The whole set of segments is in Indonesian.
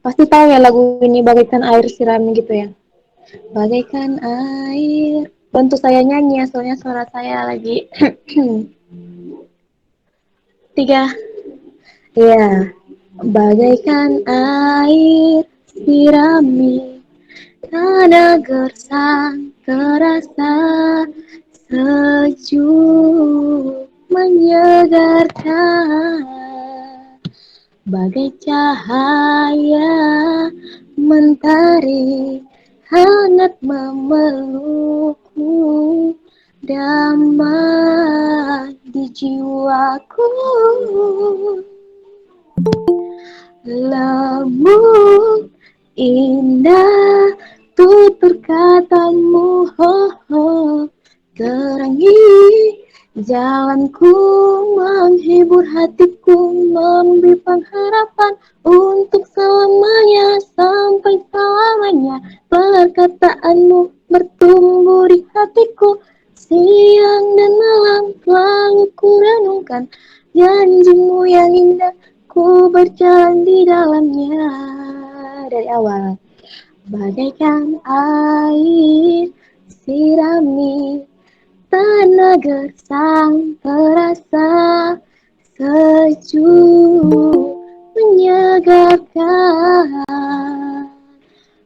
Pasti tahu ya lagu ini bagaikan air siram gitu ya. Bagaikan air. Bantu saya nyanyi ya, soalnya suara saya lagi tiga. Ya, bagaikan air sirami tanah gersang terasa sejuk menyegarkan bagai cahaya mentari hangat memelukku damai di jiwaku. Lembut indah tutur katamu, ho ho, terangi jalanku, menghibur hatiku, memberi pengharapan untuk selamanya sampai selamanya. Perkataanmu bertumbuh di hatiku, siang dan malam selalu ku renungkan janjimu yang indah. Ku berjalan di dalamnya dari awal, bagaikan air sirami tanah gersang terasa sejuk menyegarkan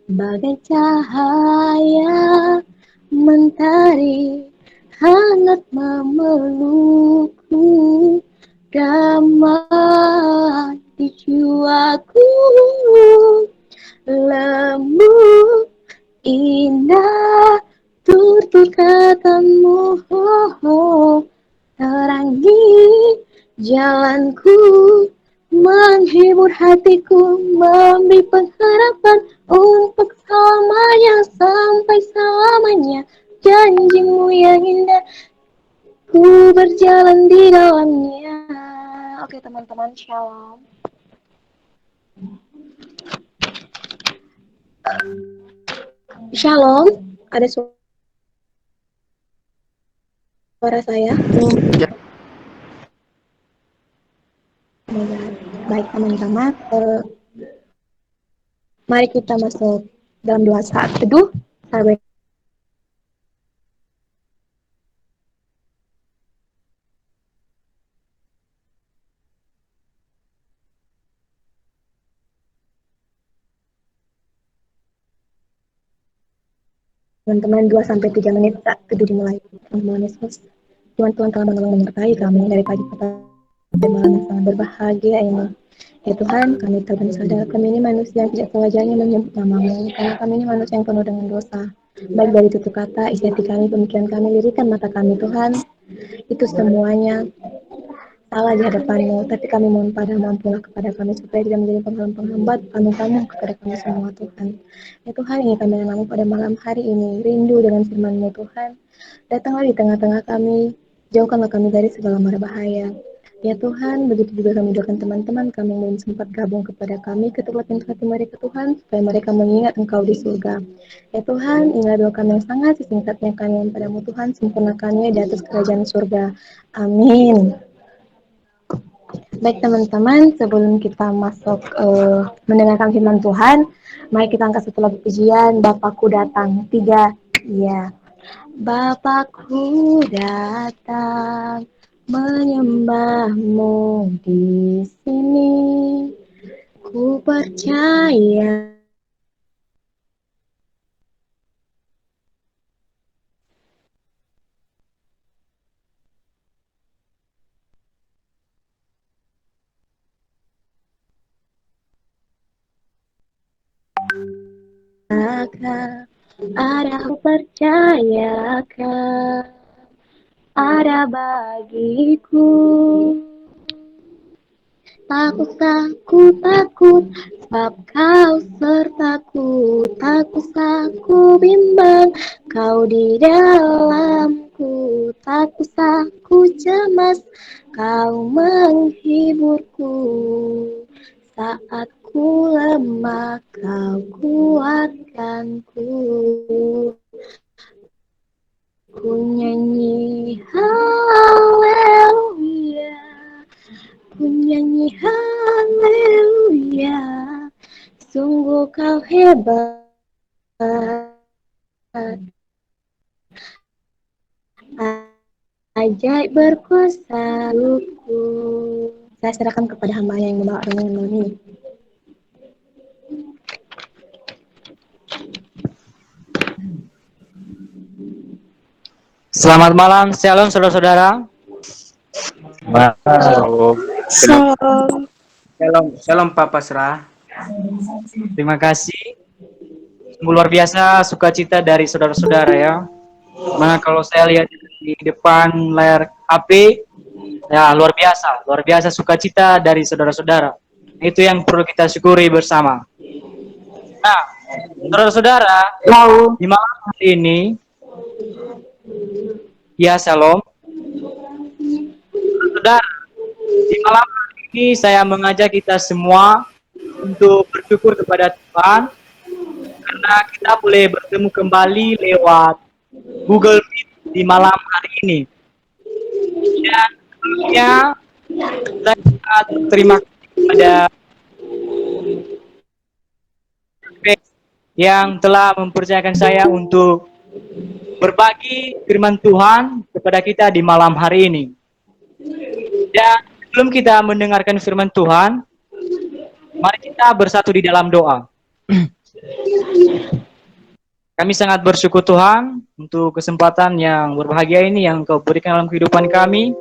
bagai cahaya mentari hangat memelukku damai di jiwaku. Lembut indah tutur katamu, oh, oh, terangi jalanku, menghibur hatiku, memberi pengharapan untuk selamanya sampai selamanya. Janjimu yang indah, ku berjalan di dalamnya. Oke teman-teman, shalom. Shalom, ada suara saya? Baik teman-teman, mari kita masuk dalam doa saat teduh. Sampai teman-teman 2-3 menit saat teduh dimulai. Tuhan Yesus, Tuhan telah menyertai kami dari pagi sampai malam yang sangat berbahagia ini. Ya Tuhan, kami tahu dan sadar kami ini manusia yang tidak sewajarnya menyebut namamu, karena kami ini manusia yang penuh dengan dosa. Baik dari tutur kata, isi hati kami, pemikiran kami, lirikan mata kami, Tuhan, itu semuanya salah di hadapanmu, tapi kami mohon padamu, ampunlah kepada kami supaya tidak menjadi penghambat kamu kepada kami semua, Tuhan. Ya Tuhan, ini kami namamu pada malam hari ini, rindu dengan firman-Mu, Tuhan. Datanglah di tengah-tengah kami, jauhkanlah kami dari segala mara bahaya. Ya Tuhan, begitu juga kami doakan teman-teman kami yang belum sempat gabung kepada kami, ketuklah pintu hati mereka Tuhan, supaya mereka mengingat Engkau di surga. Ya Tuhan, inilah doa kami yang sangat sesingkatnya kami padamu Tuhan, sempurnakannya di atas kerajaan surga. Amin. Baik teman-teman, sebelum kita masuk mendengarkan firman Tuhan, mari kita angkat satu lagu pujian, Bapakku datang, 3, ya. Bapakku datang, menyembahmu di sini, ku percaya akan ada, ku percayakan ada bagiku. Takut, takut, sebab kau sertaku. Takut, bimbang, kau di dalamku. Takut, cemas, kau menghiburku. Saat ku lemah, kau kuatkanku. Ku nyanyi haleluya, ku nyanyi haleluya, hebat, ajaib berkuasa luku. Saya serahkan kepada hamba yang membawa renungan malam ini. Selamat malam, shalom saudara-saudara. Wow. Salam. Shalom Papa Serah. Terima kasih. Luar biasa sukacita dari saudara-saudara ya. Mana kalau saya lihat di depan layar HP, ya luar biasa sukacita dari saudara-saudara. Itu yang perlu kita syukuri bersama. Nah, saudara-saudara, di malam hari ini, ya shalom. Saudara, di malam hari ini saya mengajak kita semua untuk bersyukur kepada Tuhan karena kita boleh bertemu kembali lewat Google Meet di malam hari ini. Dan sebelumnya saya terima kasih kepada yang telah mempercayakan saya untuk berbagi firman Tuhan kepada kita di malam hari ini. Dan sebelum kita mendengarkan firman Tuhan, mari kita bersatu di dalam doa. Kami sangat bersyukur Tuhan untuk kesempatan yang berbahagia ini yang Kau berikan dalam kehidupan kami,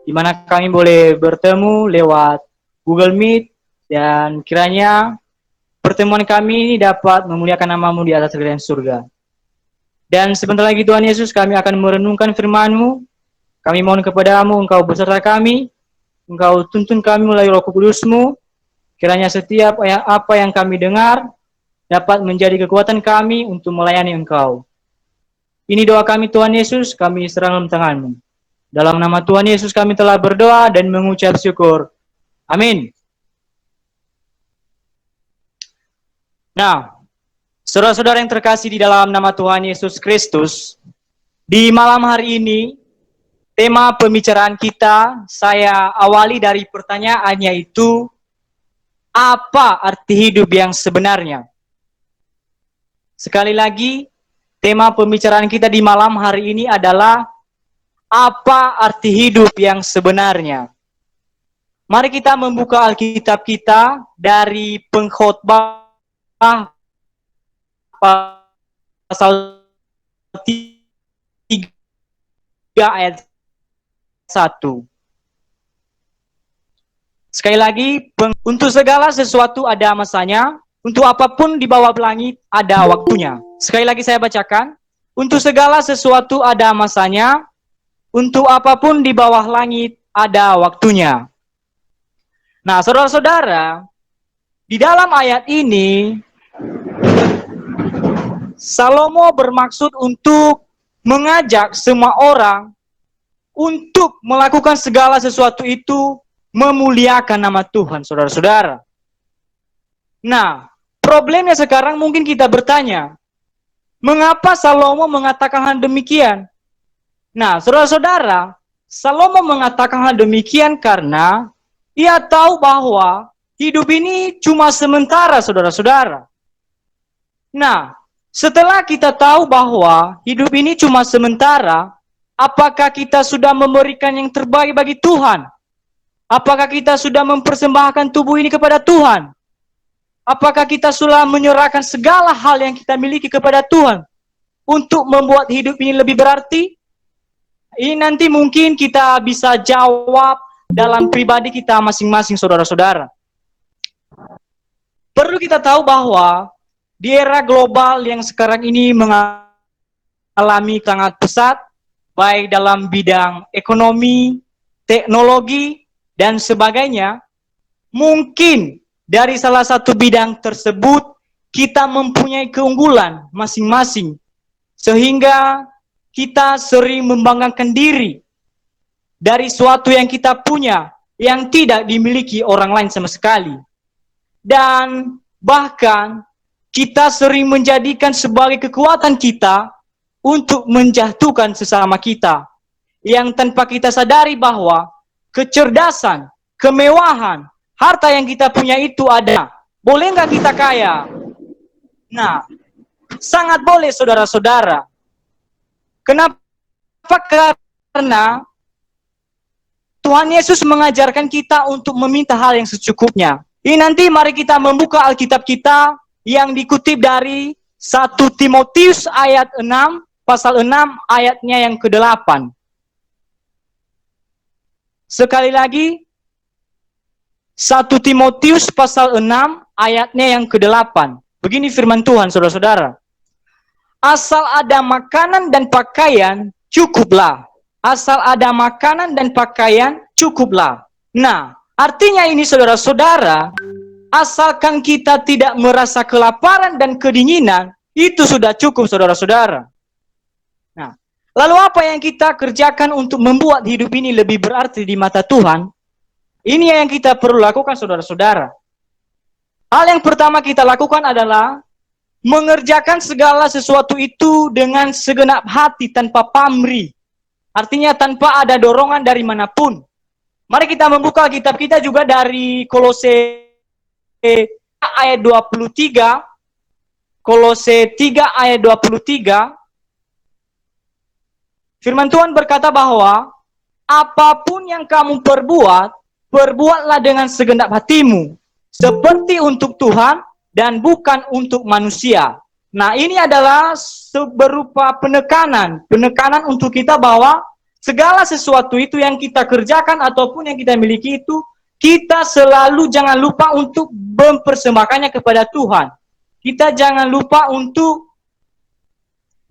di mana kami boleh bertemu lewat Google Meet, dan kiranya pertemuan kami ini dapat memuliakan nama-Mu di atas kerajaan surga. Dan sebentar lagi Tuhan Yesus, kami akan merenungkan firman-Mu. Kami mohon kepadamu, Engkau beserta kami, Engkau tuntun kami melalui Roh Kudus-Mu. Kiranya setiap apa yang kami dengar dapat menjadi kekuatan kami untuk melayani Engkau. Ini doa kami Tuhan Yesus, kami serahkan dalam tangan-Mu. Dalam nama Tuhan Yesus kami telah berdoa dan mengucap syukur. Amin. Nah, saudara-saudara yang terkasih di dalam nama Tuhan Yesus Kristus, di malam hari ini, tema pembicaraan kita, saya awali dari pertanyaan, yaitu, apa arti hidup yang sebenarnya? Sekali lagi, tema pembicaraan kita di malam hari ini adalah, apa arti hidup yang sebenarnya? Mari kita membuka Alkitab kita dari Pengkhotbah pasal 3 ayat 1. Sekali lagi, untuk segala sesuatu ada masanya, untuk apapun di bawah langit ada waktunya. Sekali lagi saya bacakan, untuk segala sesuatu ada masanya, untuk apapun di bawah langit ada waktunya. Nah, saudara-saudara, di dalam ayat ini, Salomo bermaksud untuk mengajak semua orang untuk melakukan segala sesuatu itu memuliakan nama Tuhan, saudara-saudara. Nah, problemnya sekarang mungkin kita bertanya, mengapa Salomo mengatakan hal demikian? Nah, saudara-saudara, Salomo mengatakan hal demikian karena ia tahu bahwa hidup ini cuma sementara, saudara-saudara. Nah, setelah kita tahu bahwa hidup ini cuma sementara, apakah kita sudah memberikan yang terbaik bagi Tuhan? Apakah kita sudah mempersembahkan tubuh ini kepada Tuhan? Apakah kita sudah menyerahkan segala hal yang kita miliki kepada Tuhan untuk membuat hidup ini lebih berarti? Ini nanti mungkin kita bisa jawab dalam pribadi kita masing-masing, saudara-saudara. Perlu kita tahu bahwa di era global yang sekarang ini mengalami sangat pesat, baik dalam bidang ekonomi, teknologi, dan sebagainya, mungkin dari salah satu bidang tersebut kita mempunyai keunggulan masing-masing, sehingga kita sering membanggakan diri dari suatu yang kita punya yang tidak dimiliki orang lain sama sekali. Dan bahkan kita sering menjadikan sebagai kekuatan kita untuk menjatuhkan sesama kita, yang tanpa kita sadari bahwa kecerdasan, kemewahan, harta yang kita punya itu ada. Boleh nggak kita kaya? Nah, sangat boleh saudara-saudara. Kenapa? Karena Tuhan Yesus mengajarkan kita untuk meminta hal yang secukupnya. Ini nanti mari kita membuka Alkitab kita yang dikutip dari 1 Timotius ayat 6, pasal 6 ayatnya yang ke-8. Sekali lagi, 1 Timotius pasal 6 ayatnya yang ke-8. Begini firman Tuhan, saudara-saudara. Asal ada makanan dan pakaian, cukuplah. Asal ada makanan dan pakaian, cukuplah. Nah, artinya ini saudara-saudara, asalkan kita tidak merasa kelaparan dan kedinginan, itu sudah cukup saudara-saudara. Nah, lalu apa yang kita kerjakan untuk membuat hidup ini lebih berarti di mata Tuhan? Ini yang kita perlu lakukan saudara-saudara. Hal yang pertama kita lakukan adalah mengerjakan segala sesuatu itu dengan segenap hati tanpa pamrih. Artinya tanpa ada dorongan dari manapun. Mari kita membuka kitab kita juga dari Kolose ayat 23. Kolose 3 ayat 23. Firman Tuhan berkata bahwa apapun yang kamu perbuat, perbuatlah dengan segenap hatimu, seperti untuk Tuhan dan bukan untuk manusia. Nah, ini adalah berupa penekanan untuk kita bahwa segala sesuatu itu yang kita kerjakan ataupun yang kita miliki itu, kita selalu jangan lupa untuk mempersembahkannya kepada Tuhan. Kita jangan lupa untuk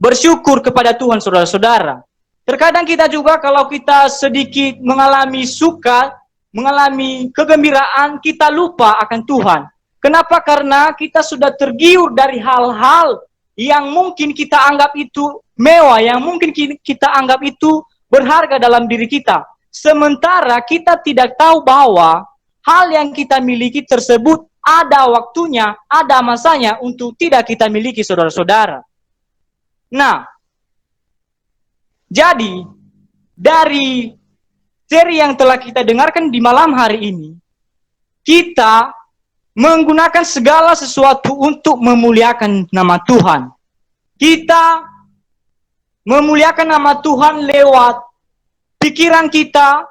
bersyukur kepada Tuhan, saudara-saudara. Terkadang kita juga kalau kita sedikit mengalami suka, mengalami kegembiraan, kita lupa akan Tuhan. Kenapa? Karena kita sudah tergiur dari hal-hal yang mungkin kita anggap itu mewah, yang mungkin kita anggap itu berharga dalam diri kita. Sementara kita tidak tahu bahwa hal yang kita miliki tersebut ada waktunya, ada masanya untuk tidak kita miliki, saudara-saudara. Nah, jadi dari seri yang telah kita dengarkan di malam hari ini, kita menggunakan segala sesuatu untuk memuliakan nama Tuhan. Kita memuliakan nama Tuhan lewat pikiran kita,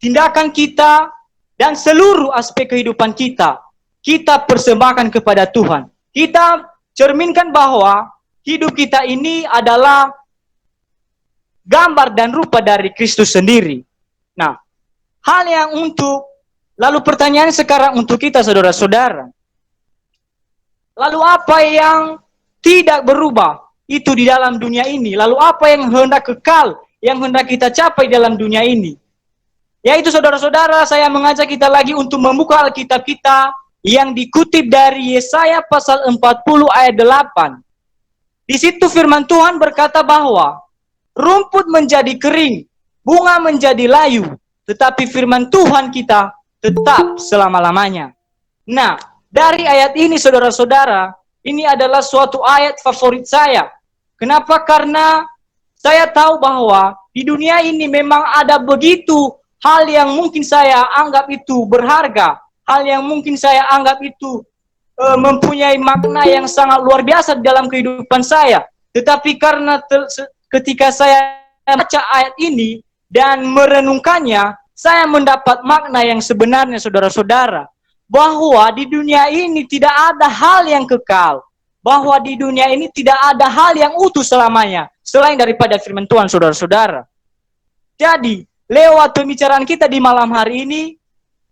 tindakan kita, dan seluruh aspek kehidupan kita. Kita persembahkan kepada Tuhan. Kita cerminkan bahwa hidup kita ini adalah gambar dan rupa dari Kristus sendiri. Nah, hal yang lalu pertanyaan sekarang untuk kita saudara-saudara. Lalu apa yang tidak berubah itu di dalam dunia ini? Lalu apa yang hendak kekal, yang hendak kita capai dalam dunia ini? Yaitu saudara-saudara, saya mengajak kita lagi untuk membuka Alkitab kita yang dikutip dari Yesaya pasal 40 ayat 8. Di situ firman Tuhan berkata bahwa rumput menjadi kering, bunga menjadi layu, tetapi firman Tuhan kita tetap selama-lamanya. Nah, dari ayat ini saudara-saudara, ini adalah suatu ayat favorit saya. Kenapa? Karena saya tahu bahwa di dunia ini memang ada begitu hal yang mungkin saya anggap itu berharga, hal yang mungkin saya anggap itu mempunyai makna yang sangat luar biasa dalam kehidupan saya. Tetapi karena ketika saya baca ayat ini dan merenungkannya, saya mendapat makna yang sebenarnya saudara-saudara. Bahwa di dunia ini tidak ada hal yang kekal. Bahwa di dunia ini tidak ada hal yang utuh selamanya. Selain daripada firman Tuhan saudara-saudara. Jadi, lewat pembicaraan kita di malam hari ini,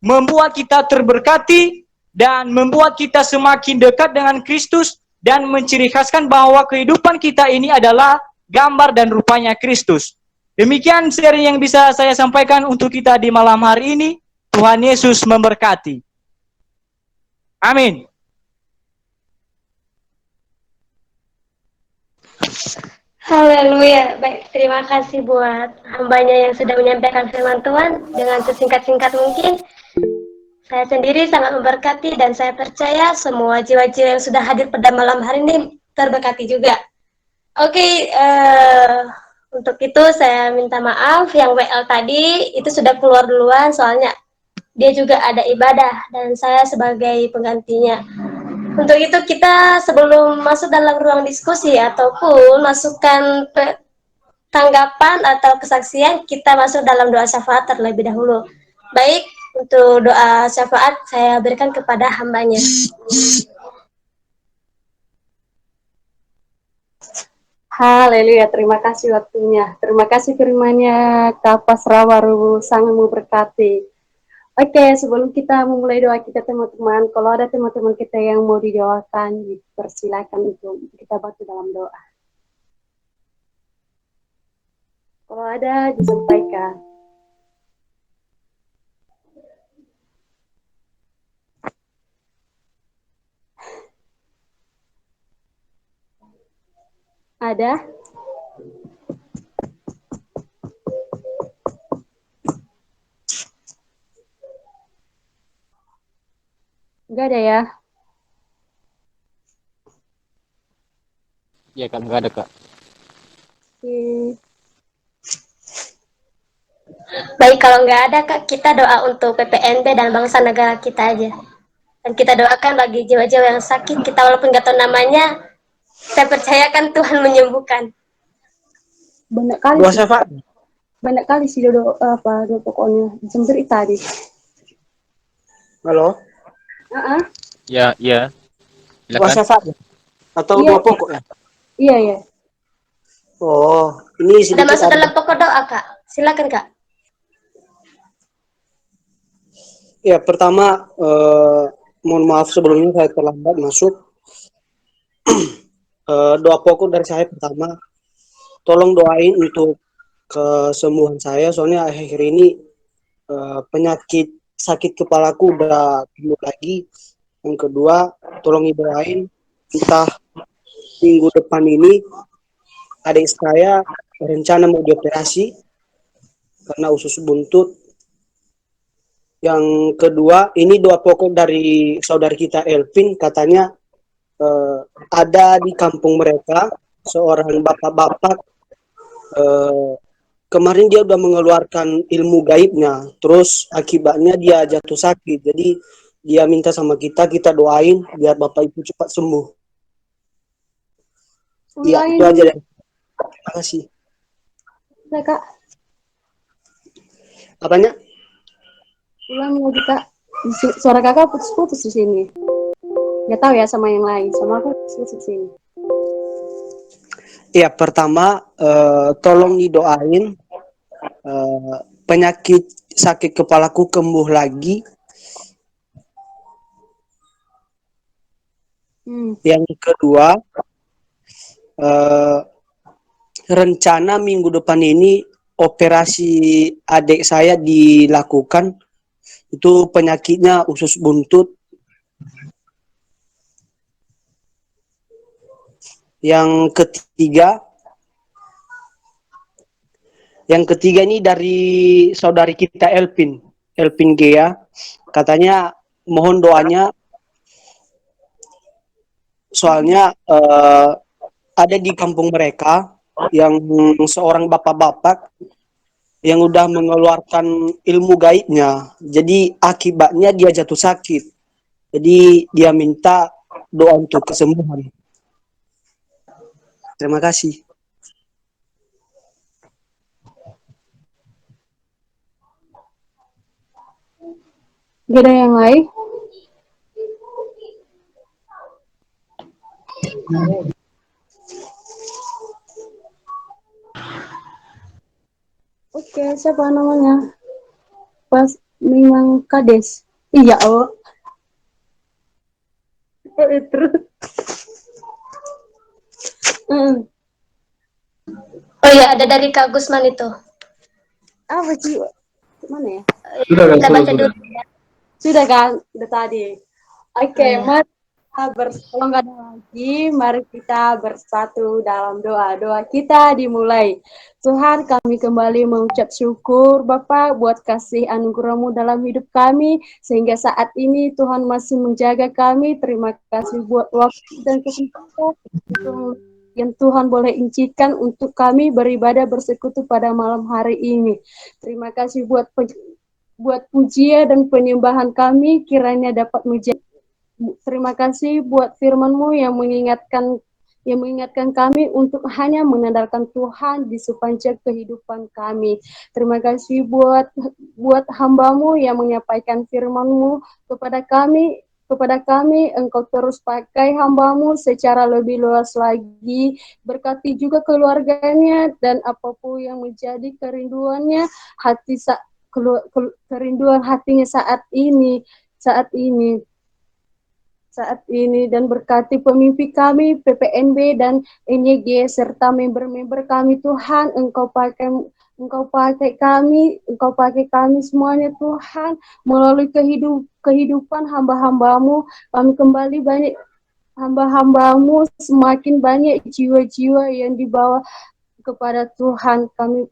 membuat kita terberkati dan membuat kita semakin dekat dengan Kristus dan menciri khaskan bahwa kehidupan kita ini adalah gambar dan rupanya Kristus. Demikian seri yang bisa saya sampaikan untuk kita di malam hari ini. Tuhan Yesus memberkati. Amin. Haleluya. Baik, terima kasih buat hambanya yang sudah menyampaikan firman Tuhan dengan sesingkat-singkat mungkin. Saya sendiri sangat memberkati dan saya percaya semua jiwa-jiwa yang sudah hadir pada malam hari ini terberkati juga. Oke, untuk itu saya minta maaf yang WL tadi itu sudah keluar duluan soalnya dia juga ada ibadah dan saya sebagai penggantinya. Untuk itu kita sebelum masuk dalam ruang diskusi ataupun masukkan tanggapan atau kesaksian, kita masuk dalam doa syafaat terlebih dahulu. Baik, untuk doa syafaat saya berikan kepada hambanya. Haleluya, terima kasih waktunya. Terima kasih firman-Nya, Kak Pasra Waru, sangat memberkati. Oke, sebelum kita memulai doa kita teman-teman, kalau ada teman-teman kita yang mau didoakan, dipersilakan untuk kita bantu dalam doa. Kalau ada, disampaikan. Ada? Enggak ada ya? Iya Kak, nggak ada Kak. Baik, kalau nggak ada Kak, kita doa untuk PPNP dan bangsa negara kita aja. Dan kita doakan bagi jiwa-jiwa yang sakit, kita walaupun nggak tahu namanya, saya percayakan Tuhan menyembuhkan. Banyak kali Doa sih. syafaat. Banyak kali sih doa pokoknya. Jemput tadi. Halo. Ya, iya. Doa syafaat atau Iya. doa pokok ya? Iya, iya. Oh, ini Sudah sedikit masuk ada. dalam pokok doa Kak, silakan Kak. Ya, pertama mohon maaf sebelumnya saya terlambat masuk. Doa pokok dari saya pertama, tolong doain untuk kesembuhan saya, soalnya akhir-akhir ini penyakit sakit kepalaku udah timbul lagi. Yang kedua, tolong doain entah minggu depan ini adik saya rencana mau dioperasi karena usus buntut. Yang kedua, ini doa pokok dari saudari kita Elvin, katanya ada di kampung mereka seorang bapak-bapak, kemarin dia udah mengeluarkan ilmu gaibnya, terus akibatnya dia jatuh sakit. Jadi dia minta sama kita doain biar bapak itu cepat sembuh. Iya, itu aja deh. Terima kasih. Nah, Kak, Apanya? ulangi lagi Kak. Suara kakak putus-putus di sini. Nggak tahu ya sama yang lain. Sama aku putus-putus di sini. Ya, pertama tolong didoain penyakit sakit kepalaku kambuh lagi. Yang kedua, rencana minggu depan ini operasi adik saya dilakukan. Itu penyakitnya usus buntut. Yang ketiga ini dari saudari kita Elvin Gea, katanya mohon doanya, soalnya ada di kampung mereka yang seorang bapak-bapak yang udah mengeluarkan ilmu gaibnya, jadi akibatnya dia jatuh sakit, jadi dia minta doa untuk kesembuhan. Terima kasih. Gak ada yang lain? Oke, siapa namanya? Pas Minang Kades. Iya, oh. Terus. Oh iya, ada dari Kak Gusman itu. Apa sih? Mana ya? Kita baca dulu. Sudah kan? Udah tadi. Oke, Iya. mari kita kalau nggak ada lagi, mari kita bersatu dalam doa. Doa kita dimulai. Tuhan, kami kembali mengucap syukur Bapak buat kasih anugerah-Mu dalam hidup kami, sehingga saat ini Tuhan masih menjaga kami. Terima kasih buat waktu dan kesempatan yang Tuhan boleh izinkan untuk kami beribadah bersekutu pada malam hari ini. Terima kasih buat pujian dan penyembahan kami, kiranya dapat menjadi Terima kasih buat firman-Mu yang mengingatkan kami untuk hanya mengandalkan Tuhan di sepanjang kehidupan kami. Terima kasih buat hamba-Mu yang menyampaikan firman-Mu kepada kami, Engkau terus pakai hamba-Mu secara lebih luas lagi, berkati juga keluarganya dan apapun yang menjadi kerinduannya, kerinduan hatinya saat ini dan berkati pemimpin kami, PPNB dan NYG serta member-member kami Tuhan, Engkau pakai kami semuanya Tuhan, melalui kehidupan hamba-hamba-Mu, kami kembali banyak hamba-hamba-Mu, semakin banyak jiwa-jiwa yang dibawa kepada Tuhan. Kami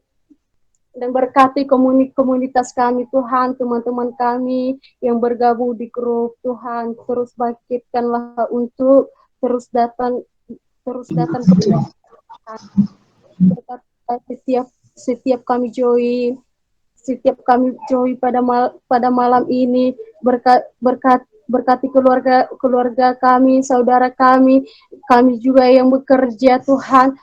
dan berkati komunitas kami Tuhan, teman-teman kami yang bergabung di grup Tuhan, terus bangkitkanlah untuk terus datang kepada setiap kami join pada malam ini, berkati keluarga kami, saudara kami juga yang bekerja Tuhan,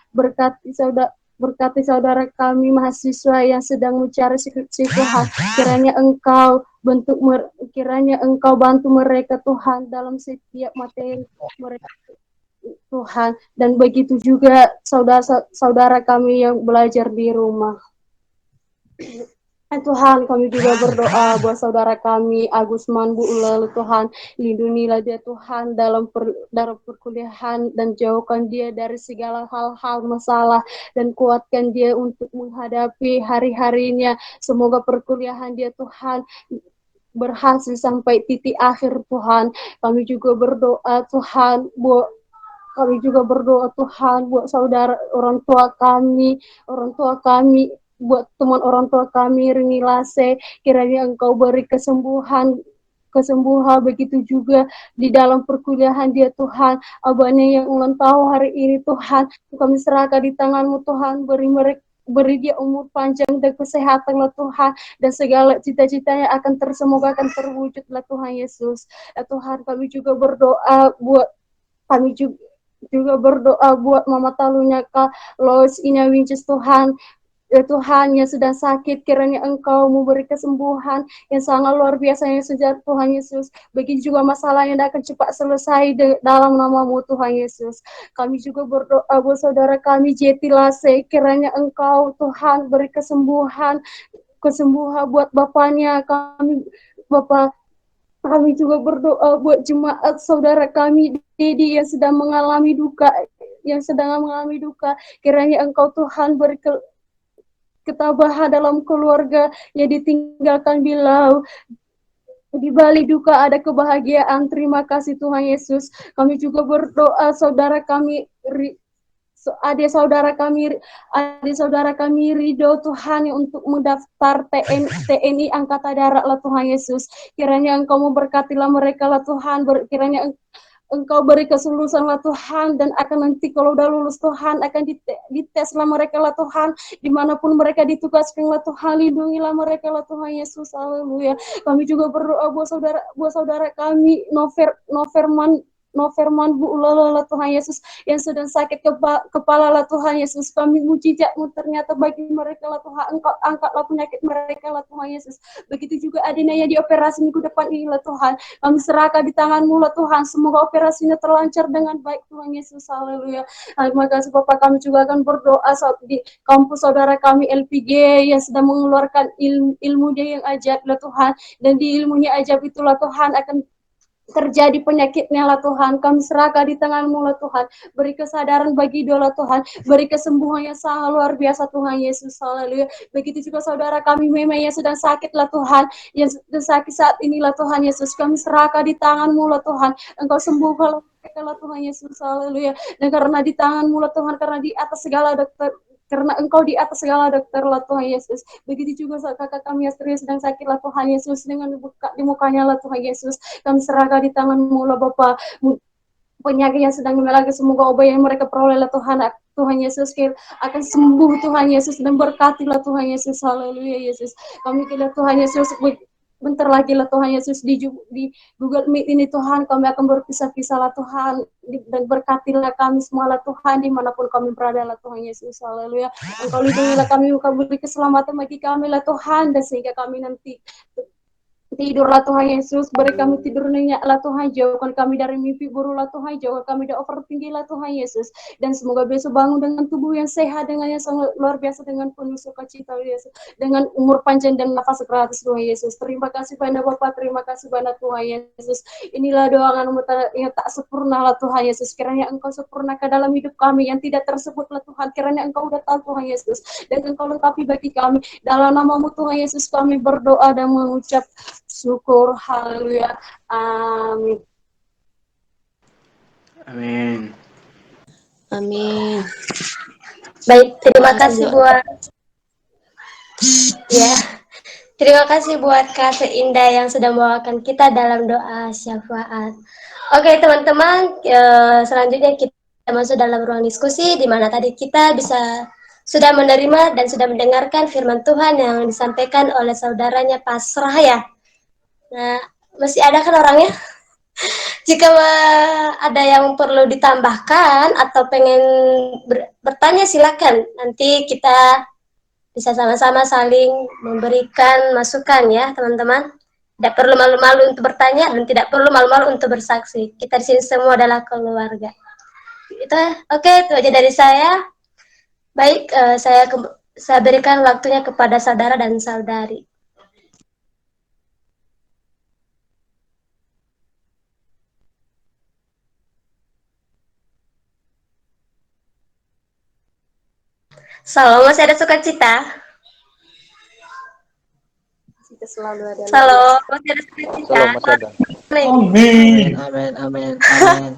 berkati saudara kami mahasiswa yang sedang mencari skripsi Tuhan, kiranya Engkau bantu mereka Tuhan dalam setiap materi mereka Tuhan, dan begitu juga saudara kami yang belajar di rumah. Tuhan, kami juga berdoa buat saudara kami Agus Man Bu Ulal, Tuhan, lindungilah dia Tuhan dalam perkuliahan dan jauhkan dia dari segala hal-hal masalah dan kuatkan dia untuk menghadapi hari-harinya. Semoga perkuliahan dia Tuhan berhasil sampai titik akhir Tuhan. Kami juga berdoa Tuhan buat saudara orang tua kami, buat teman orang tua kami, Rini Lase, kiranya Engkau beri kesembuhan, begitu juga di dalam perkuliahan dia Tuhan, abahnya yang ulang tahun hari ini Tuhan, kami serahkan di tangan-Mu Tuhan, beri dia umur panjang dan kesehatan lah Tuhan, dan segala cita-citanya semoga akan terwujud lah Tuhan Yesus. Ya Tuhan, kami juga berdoa buat Mama Talunya Kak Lois Ina Winches Tuhan. Ya Tuhan yang sedang sakit, kiranya Engkau memberi kesembuhan yang sangat luar biasa yang sejak Tuhan Yesus. Begitu juga masalah yang akan cepat selesai dalam nama-Mu Tuhan Yesus. Kami juga berdoa buat saudara kami Jeti Lase, kiranya Engkau Tuhan beri kesembuhan buat bapaknya kami juga berdoa buat jemaat saudara kami Dedi yang sedang mengalami duka, kiranya Engkau Tuhan beri ketabahan dalam keluarga yang ditinggalkan Bilau. Di balik duka ada kebahagiaan. Terima kasih Tuhan Yesus. Kami juga berdoa saudara kami adik saudara kami Ridho Tuhan untuk mendaftar TNI Angkatan Darat lah Tuhan Yesus. Kiranya Engkau memberkatilah mereka lah Tuhan. Kiranya Engkau beri kesulusan lah Tuhan, dan akan nanti kalau udah lulus Tuhan akan dites lah mereka lah Tuhan, dimanapun mereka ditugaskan lah Tuhan, lindungilah mereka lah Tuhan Yesus. Haleluya. Kami juga berdoa buat saudara kami Noverman Bu Ulala Tuhan Yesus yang sedang sakit kepala lah Tuhan Yesus. Kami mujizat-Mu ternyata bagi mereka lah Tuhan. Engkau angkatlah penyakit mereka lah Tuhan Yesus. Begitu juga Adina yang dioperasi minggu depan ini lah Tuhan. Kami serahkan di tangan-Mu lah Tuhan. Semoga operasinya terlancar dengan baik Tuhan Yesus. Haleluya. Terima kasih Bapak. Kami juga akan berdoa di kampus saudara kami LPG yang sedang mengeluarkan ilmu dia yang ajaib lah Tuhan. Dan di ilmunya ajaib itulah Tuhan akan terjadi penyakitnya lah Tuhan. Kami serahkan di tangan-Mu lah Tuhan. Beri kesadaran bagi dia lah Tuhan. Beri kesembuhan yang sangat luar biasa Tuhan Yesus. Haleluya. Begitu juga saudara kami memang yang sedang sakit lah Tuhan. Yang sedang sakit saat ini lah Tuhan Yesus. Kami serahkan di tangan-Mu lah Tuhan. Engkau sembuhkan mereka lah Tuhan Yesus. Haleluya. Dan karena di tangan-Mu lah Tuhan, karena di atas segala dokter, karena Engkau di atas segala dokter lah Tuhan Yesus. Begitu juga saat kakak kami Astri sedang sakit lah Tuhan Yesus, dengan buka di mukanya lah Tuhan Yesus. Kami serahkan di tangan-Mu lah Bapa. Penyakit yang sedang lagi, semoga obat yang mereka peroleh lah Tuhan Yesus akan sembuh Tuhan Yesus, dan berkatilah Tuhan Yesus. Haleluya Yesus. Kami kira Tuhan Yesus bentar lagi lah Tuhan Yesus di Google Meet ini Tuhan, kami akan berpisah-pisah lah Tuhan, dan berkatilah kami semua lah Tuhan, dimanapun kami berada lah Tuhan Yesus, haleluya. Engkau lindungilah kami, engkau beri keselamatan bagi kami lah Tuhan, dan sehingga kami nanti tidurlah Tuhan Yesus, beri kami tidur nyenyak lah Tuhan, jauhkan kami dari mimpi buruk lah Tuhan, jauhkan kami dari overthinking lah Tuhan Yesus, dan semoga besok bangun dengan tubuh yang sehat, dengan yang sangat luar biasa, dengan penuh sukacita Yesus, dengan umur panjang dan nafas gratis Tuhan Yesus. Terima kasih pada Bapa, terima kasih pada Tuhan Yesus. Inilah doa yang tak sempurna lah Tuhan Yesus, kiranya Engkau sempurnakan dalam hidup kami yang tidak tersebut lah Tuhan, kiranya Engkau udah tahu Tuhan Yesus, dan Engkau lengkapi bagi kami. Dalam nama-Mu Tuhan Yesus kami berdoa dan mengucap syukur, haleluya, amin. Amin. Amin. Baik, terima kasih buat ya. Terima kasih buat Kak Seindah yang sudah membawakan kita dalam doa syafaat. Oke, teman-teman, selanjutnya kita masuk dalam ruang diskusi di mana tadi kita sudah menerima dan sudah mendengarkan firman Tuhan yang disampaikan oleh saudaranya Pasrah ya. Nah, masih ada kan orangnya? Jika ada yang perlu ditambahkan atau pengen bertanya silakan. Nanti kita bisa sama-sama saling memberikan masukan ya teman-teman. Tidak perlu malu-malu untuk bertanya dan tidak perlu malu-malu untuk bersaksi. Kita di sini semua adalah keluarga. Itu oke, itu aja dari saya. Baik, saya berikan waktunya kepada saudara dan saudari. Salam, masih ada sukacita? Kita selalu ada. Salam, masih ada sukacita? Salam, masih ada. Amin, amin, amin, amin.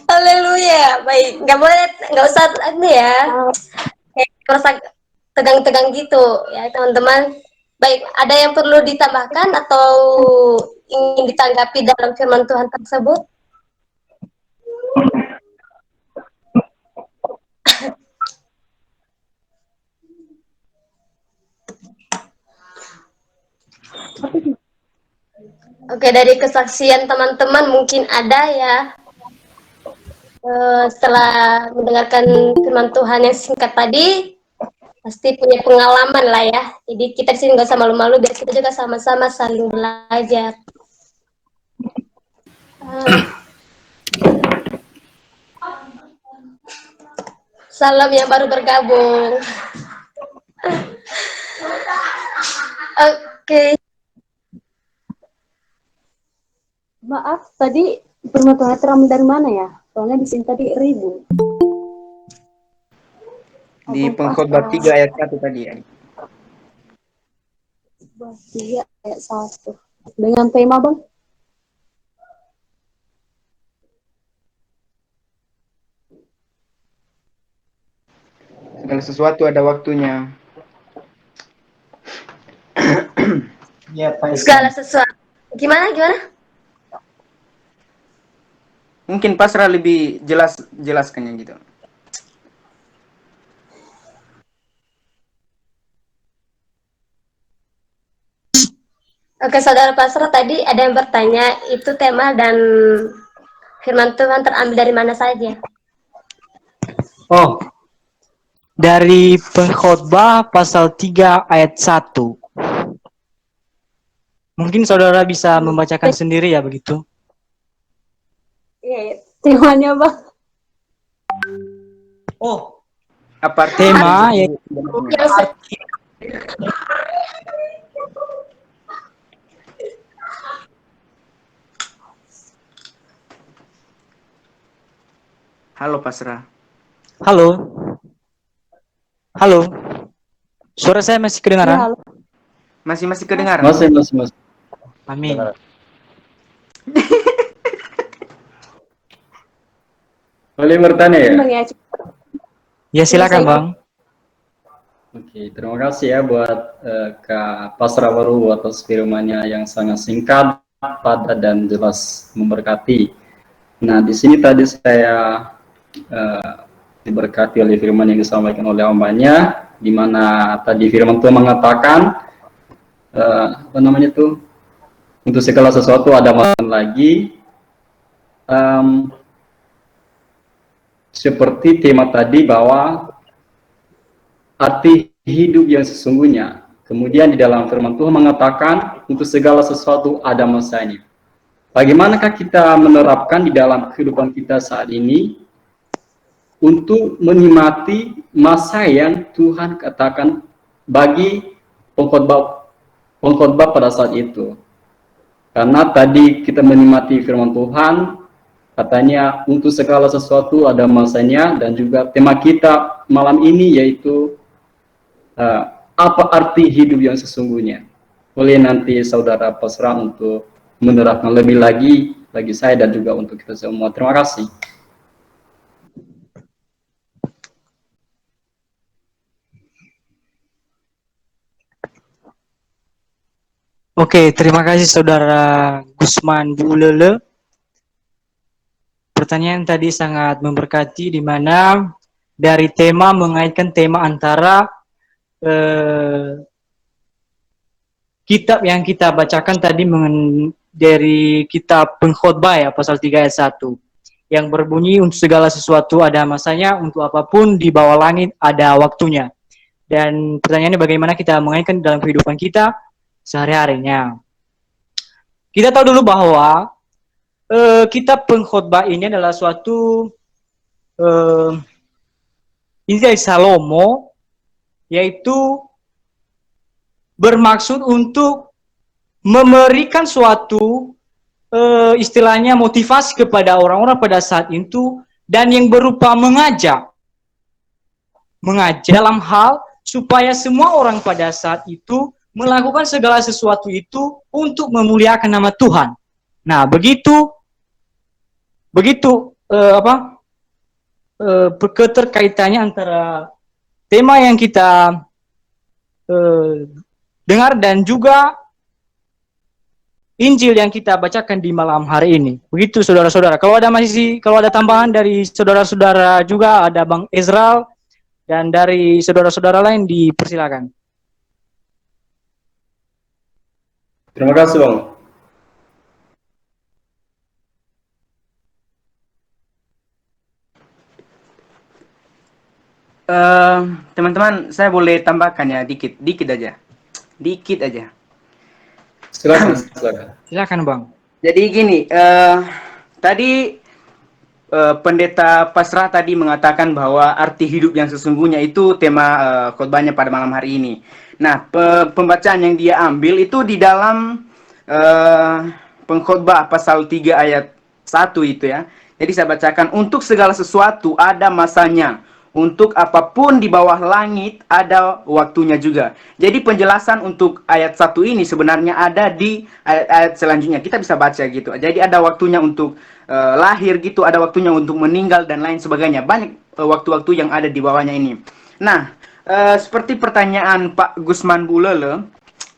Haleluya. Baik, nggak usah ini ya. Kayak merasa tegang-tegang gitu ya teman-teman. Baik, ada yang perlu ditambahkan atau ingin ditanggapi dalam firman Tuhan tersebut? Oke, dari kesaksian teman-teman mungkin ada ya. Setelah mendengarkan firman Tuhan yang singkat tadi, pasti punya pengalaman lah ya. Jadi kita di sini nggak usah malu-malu, biar kita juga sama-sama saling belajar. Salam yang baru bergabung. Oke. Maaf, tadi firman Tuhan terambil dari mana ya? Soalnya di sini tadi ribu. Di Pengkhotbah 3 ayat 1 tadi ya. 3 ayat 1. Dengan tema Bang? Segala sesuatu ada waktunya. Ya, Pak. Segala sesuatu. Gimana? Mungkin Pasrah lebih jelaskannya gitu. Oke, saudara Pasrah, tadi ada yang bertanya, itu tema dan firman Tuhan terambil dari mana saja? Oh, dari Pengkhotbah pasal 3 ayat 1. Mungkin saudara bisa membacakan sendiri ya begitu? Iya, temanya Bang. Oh, Apa tema ya. Halo Pasrah. Halo. Halo. Suara saya masih kedengaran? Ya, halo. Masih kedengaran? Masih. Amin. Boleh bertanya ya? Bang ya. Ya silakan Bang. Oke, terima kasih ya buat Kak Pasrah Baru atas firman-Nya yang sangat singkat, padat dan jelas memberkati. Nah, di sini tadi saya diberkati oleh firman yang disampaikan oleh hambanya, di mana tadi firman Tuhan mengatakan apa namanya tuh, untuk segala sesuatu ada masanya lagi. Seperti tema tadi bahwa arti hidup yang sesungguhnya. Kemudian di dalam firman Tuhan mengatakan untuk segala sesuatu ada masanya. Bagaimanakah kita menerapkan di dalam kehidupan kita saat ini untuk menikmati masa yang Tuhan katakan bagi pengkhotbah pada saat itu. Karena tadi kita menikmati firman Tuhan, katanya untuk segala sesuatu ada masanya, dan juga tema kita malam ini yaitu apa arti hidup yang sesungguhnya. Boleh nanti saudara Pasrah untuk menerapkan lebih lagi bagi saya dan juga untuk kita semua. Terima kasih. Oke, terima kasih Saudara Gusman Bulele. Pertanyaan tadi sangat memberkati, di mana dari tema mengaitkan tema antara kitab yang kita bacakan tadi dari kitab Pengkhotbah ya, pasal 3 ayat 1, yang berbunyi untuk segala sesuatu ada masanya, untuk apapun di bawah langit ada waktunya. Dan pertanyaannya bagaimana kita mengaitkan dalam kehidupan kita sehari-harinya. Kita tahu dulu bahwa kitab Pengkhotbah ini adalah suatu ini dari Salomo, yaitu bermaksud untuk memberikan suatu istilahnya motivasi kepada orang-orang pada saat itu, dan yang berupa mengajak dalam hal supaya semua orang pada saat itu melakukan segala sesuatu itu untuk memuliakan nama Tuhan. Nah, begitu keterkaitannya antara tema yang kita dengar dan juga Injil yang kita bacakan di malam hari ini. Begitu saudara-saudara. Kalau ada tambahan dari saudara-saudara juga, ada Bang Ezra dan dari saudara-saudara lain, dipersilakan. Terima kasih, Bang. Teman-teman, saya boleh tambahkan ya dikit aja. Silakan Bang. Jadi gini, tadi Pendeta Pasrah tadi mengatakan bahwa arti hidup yang sesungguhnya itu tema khotbahnya pada malam hari ini. Nah, pembacaan yang dia ambil itu di dalam Pengkhotbah pasal 3 ayat 1 itu ya. Jadi saya bacakan, untuk segala sesuatu ada masanya, untuk apapun di bawah langit ada waktunya juga. Jadi penjelasan untuk ayat 1 ini sebenarnya ada di ayat-ayat selanjutnya. Kita bisa baca gitu. Jadi ada waktunya untuk lahir gitu, ada waktunya untuk meninggal dan lain sebagainya. Banyak waktu-waktu yang ada di bawahnya ini. Nah, seperti pertanyaan Pak Gusman Bulele,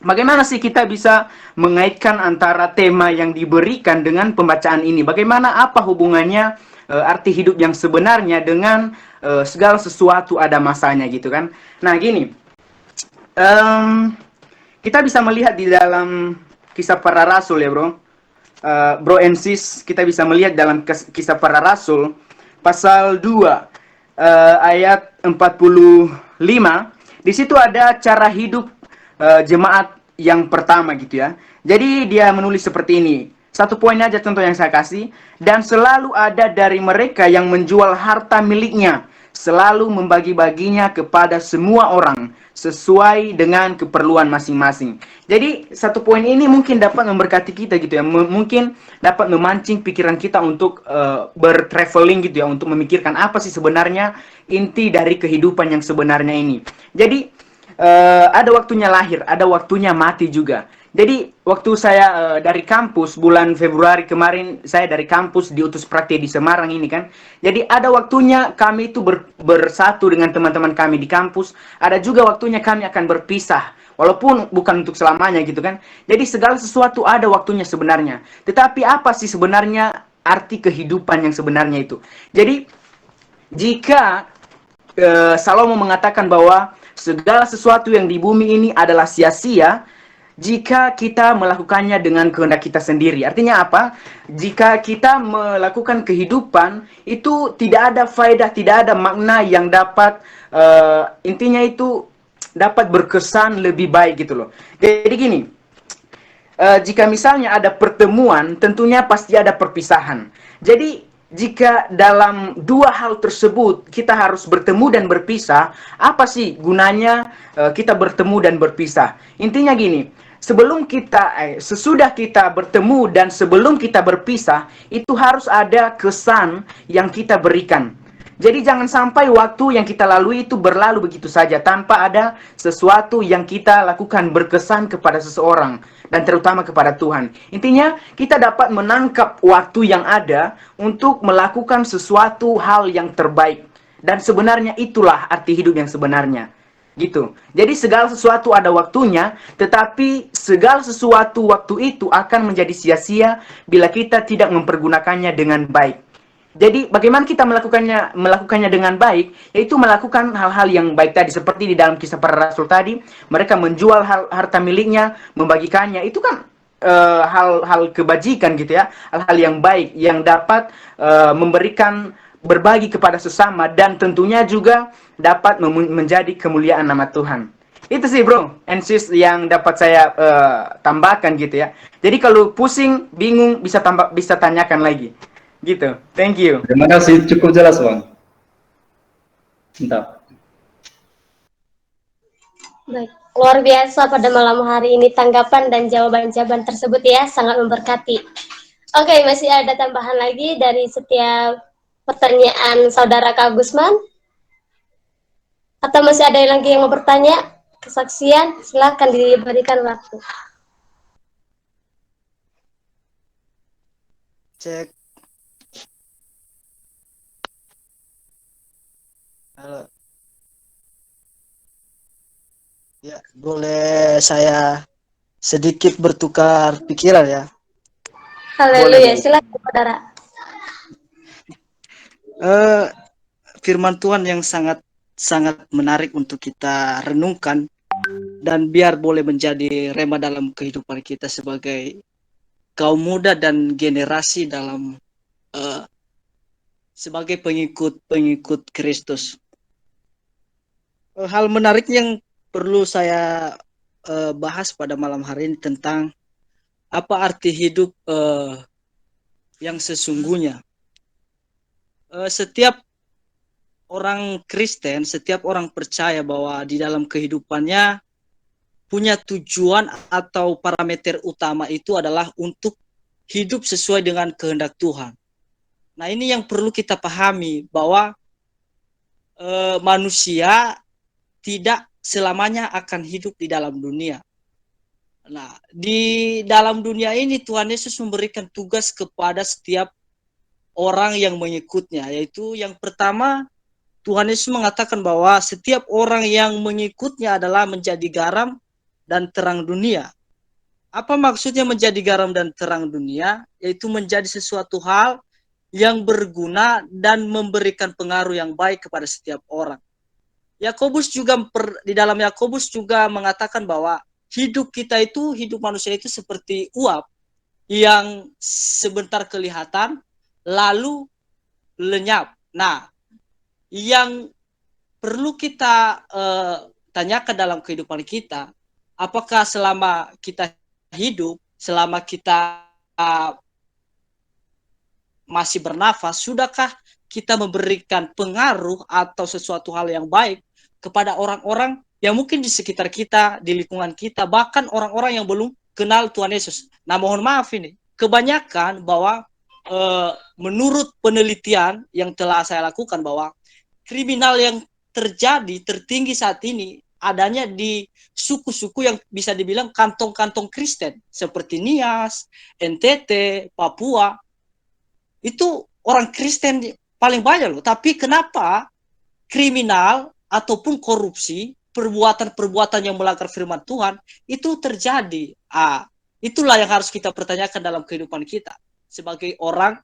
bagaimana sih kita bisa mengaitkan antara tema yang diberikan dengan pembacaan ini? Bagaimana, apa hubungannya arti hidup yang sebenarnya dengan segala sesuatu ada masanya gitu kan? Nah gini, kita bisa melihat di dalam Kisah Para Rasul ya bro, bro and sis, kita bisa melihat dalam Kisah Para Rasul pasal 2 ayat 45. Di situ ada cara hidup jemaat yang pertama gitu ya. Jadi dia menulis seperti ini. Satu poin aja contoh yang saya kasih. Dan selalu ada dari mereka yang menjual harta miliknya, selalu membagi-baginya kepada semua orang sesuai dengan keperluan masing-masing. Jadi satu poin ini mungkin dapat memberkati kita gitu ya. Mungkin dapat memancing pikiran kita untuk bertraveling gitu ya, untuk memikirkan apa sih sebenarnya inti dari kehidupan yang sebenarnya ini. Jadi ada waktunya lahir, ada waktunya mati juga. Jadi waktu saya dari kampus bulan Februari kemarin, saya dari kampus diutus praktek di Semarang ini kan. Jadi ada waktunya kami itu bersatu dengan teman-teman kami di kampus. Ada juga waktunya kami akan berpisah, walaupun bukan untuk selamanya gitu kan. Jadi segala sesuatu ada waktunya sebenarnya. Tetapi apa sih sebenarnya arti kehidupan yang sebenarnya itu? Jadi jika Salomo mengatakan bahwa segala sesuatu yang di bumi ini adalah sia-sia, jika kita melakukannya dengan kehendak kita sendiri. Artinya apa? Jika kita melakukan kehidupan itu tidak ada faedah, tidak ada makna yang dapat intinya itu dapat berkesan lebih baik gitu loh. Jadi gini, jika misalnya ada pertemuan, tentunya pasti ada perpisahan. Jadi jika dalam dua hal tersebut kita harus bertemu dan berpisah, apa sih gunanya kita bertemu dan berpisah? Intinya gini, sesudah kita bertemu dan sebelum kita berpisah, itu harus ada kesan yang kita berikan. Jadi jangan sampai waktu yang kita lalui itu berlalu begitu saja tanpa ada sesuatu yang kita lakukan berkesan kepada seseorang dan terutama kepada Tuhan. Intinya kita dapat menangkap waktu yang ada untuk melakukan sesuatu hal yang terbaik. Dan sebenarnya itulah arti hidup yang sebenarnya. Gitu. Jadi segala sesuatu ada waktunya, tetapi segala sesuatu waktu itu akan menjadi sia-sia bila kita tidak mempergunakannya dengan baik. Jadi bagaimana kita melakukannya dengan baik, yaitu melakukan hal-hal yang baik tadi, seperti di dalam kisah para rasul tadi, mereka menjual harta miliknya, membagikannya, itu kan hal-hal kebajikan gitu ya, hal-hal yang baik yang dapat memberikan berbagi kepada sesama dan tentunya juga dapat menjadi kemuliaan nama Tuhan. Itu sih bro, and sis yang dapat saya tambahkan gitu ya. Jadi kalau pusing, bingung bisa tanyakan lagi. Gitu. Thank you. Terima kasih, cukup jelas, Bang. Mantap. Baik, luar biasa pada malam hari ini tanggapan dan jawaban-jawaban tersebut ya, sangat memberkati. Oke, masih ada tambahan lagi dari setiap pertanyaan Saudara Kak Gusman? Atau masih ada lagi yang mau bertanya? Kesaksian, silakan diberikan waktu. Cek. Halo. Ya, boleh saya sedikit bertukar pikiran ya? Haleluya, silakan saudara. Firman Tuhan yang sangat menarik untuk kita renungkan dan biar boleh menjadi rema dalam kehidupan kita sebagai kaum muda dan generasi dalam sebagai pengikut Kristus. Hal menarik yang perlu saya bahas pada malam hari ini tentang apa arti hidup yang sesungguhnya. Setiap orang Kristen, setiap orang percaya bahwa di dalam kehidupannya punya tujuan atau parameter utama itu adalah untuk hidup sesuai dengan kehendak Tuhan. Nah, ini yang perlu kita pahami bahwa manusia tidak selamanya akan hidup di dalam dunia. Nah, di dalam dunia ini Tuhan Yesus memberikan tugas kepada setiap orang yang mengikutnya, yaitu yang pertama Tuhan Yesus mengatakan bahwa setiap orang yang mengikutnya adalah menjadi garam dan terang dunia. Apa maksudnya menjadi garam dan terang dunia? Yaitu menjadi sesuatu hal yang berguna dan memberikan pengaruh yang baik kepada setiap orang. Yakobus juga di dalam Yakobus juga mengatakan bahwa hidup manusia itu seperti uap yang sebentar kelihatan lalu lenyap. Nah, yang perlu kita tanyakan dalam kehidupan kita, apakah selama kita hidup, selama kita masih bernafas, sudahkah kita memberikan pengaruh atau sesuatu hal yang baik kepada orang-orang yang mungkin di sekitar kita, di lingkungan kita, bahkan orang-orang yang belum kenal Tuhan Yesus. Nah, mohon maaf ini, kebanyakan bahwa menurut penelitian yang telah saya lakukan bahwa kriminal yang tertinggi saat ini adanya di suku-suku yang bisa dibilang kantong-kantong Kristen seperti Nias, NTT, Papua. Itu orang Kristen paling banyak loh. Tapi kenapa kriminal ataupun korupsi, perbuatan-perbuatan yang melanggar firman Tuhan itu terjadi? Itulah yang harus kita pertanyakan dalam kehidupan kita sebagai orang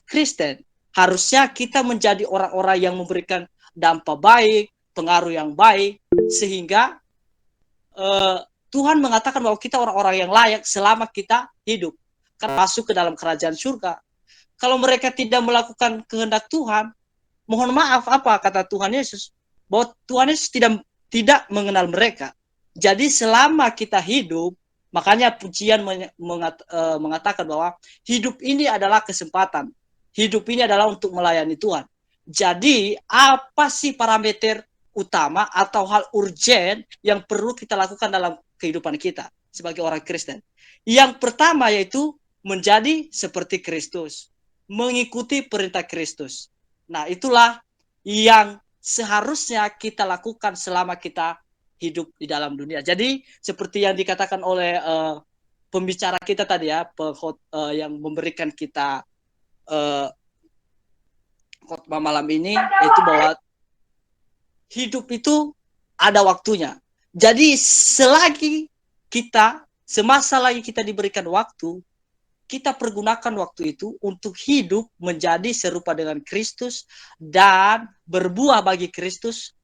Kristen. Harusnya kita menjadi orang-orang yang memberikan dampak baik, pengaruh yang baik, sehingga Tuhan mengatakan bahwa kita orang-orang yang layak selama kita hidup, karena masuk ke dalam kerajaan surga. Kalau mereka tidak melakukan kehendak Tuhan, mohon maaf, apa kata Tuhan Yesus? Bahwa Tuhan Yesus tidak mengenal mereka. Jadi selama kita hidup, makanya pujian mengatakan bahwa hidup ini adalah kesempatan. Hidup ini adalah untuk melayani Tuhan. Jadi apa sih parameter utama atau hal urgent yang perlu kita lakukan dalam kehidupan kita sebagai orang Kristen? Yang pertama yaitu menjadi seperti Kristus, mengikuti perintah Kristus. Nah, itulah yang seharusnya kita lakukan selama kita hidup di dalam dunia. Jadi seperti yang dikatakan oleh pembicara kita tadi ya, yang memberikan kita khotbah malam ini, yaitu bahwa hidup itu ada waktunya. Jadi semasa lagi kita diberikan waktu, kita pergunakan waktu itu untuk hidup menjadi serupa dengan Kristus dan berbuah bagi Kristus,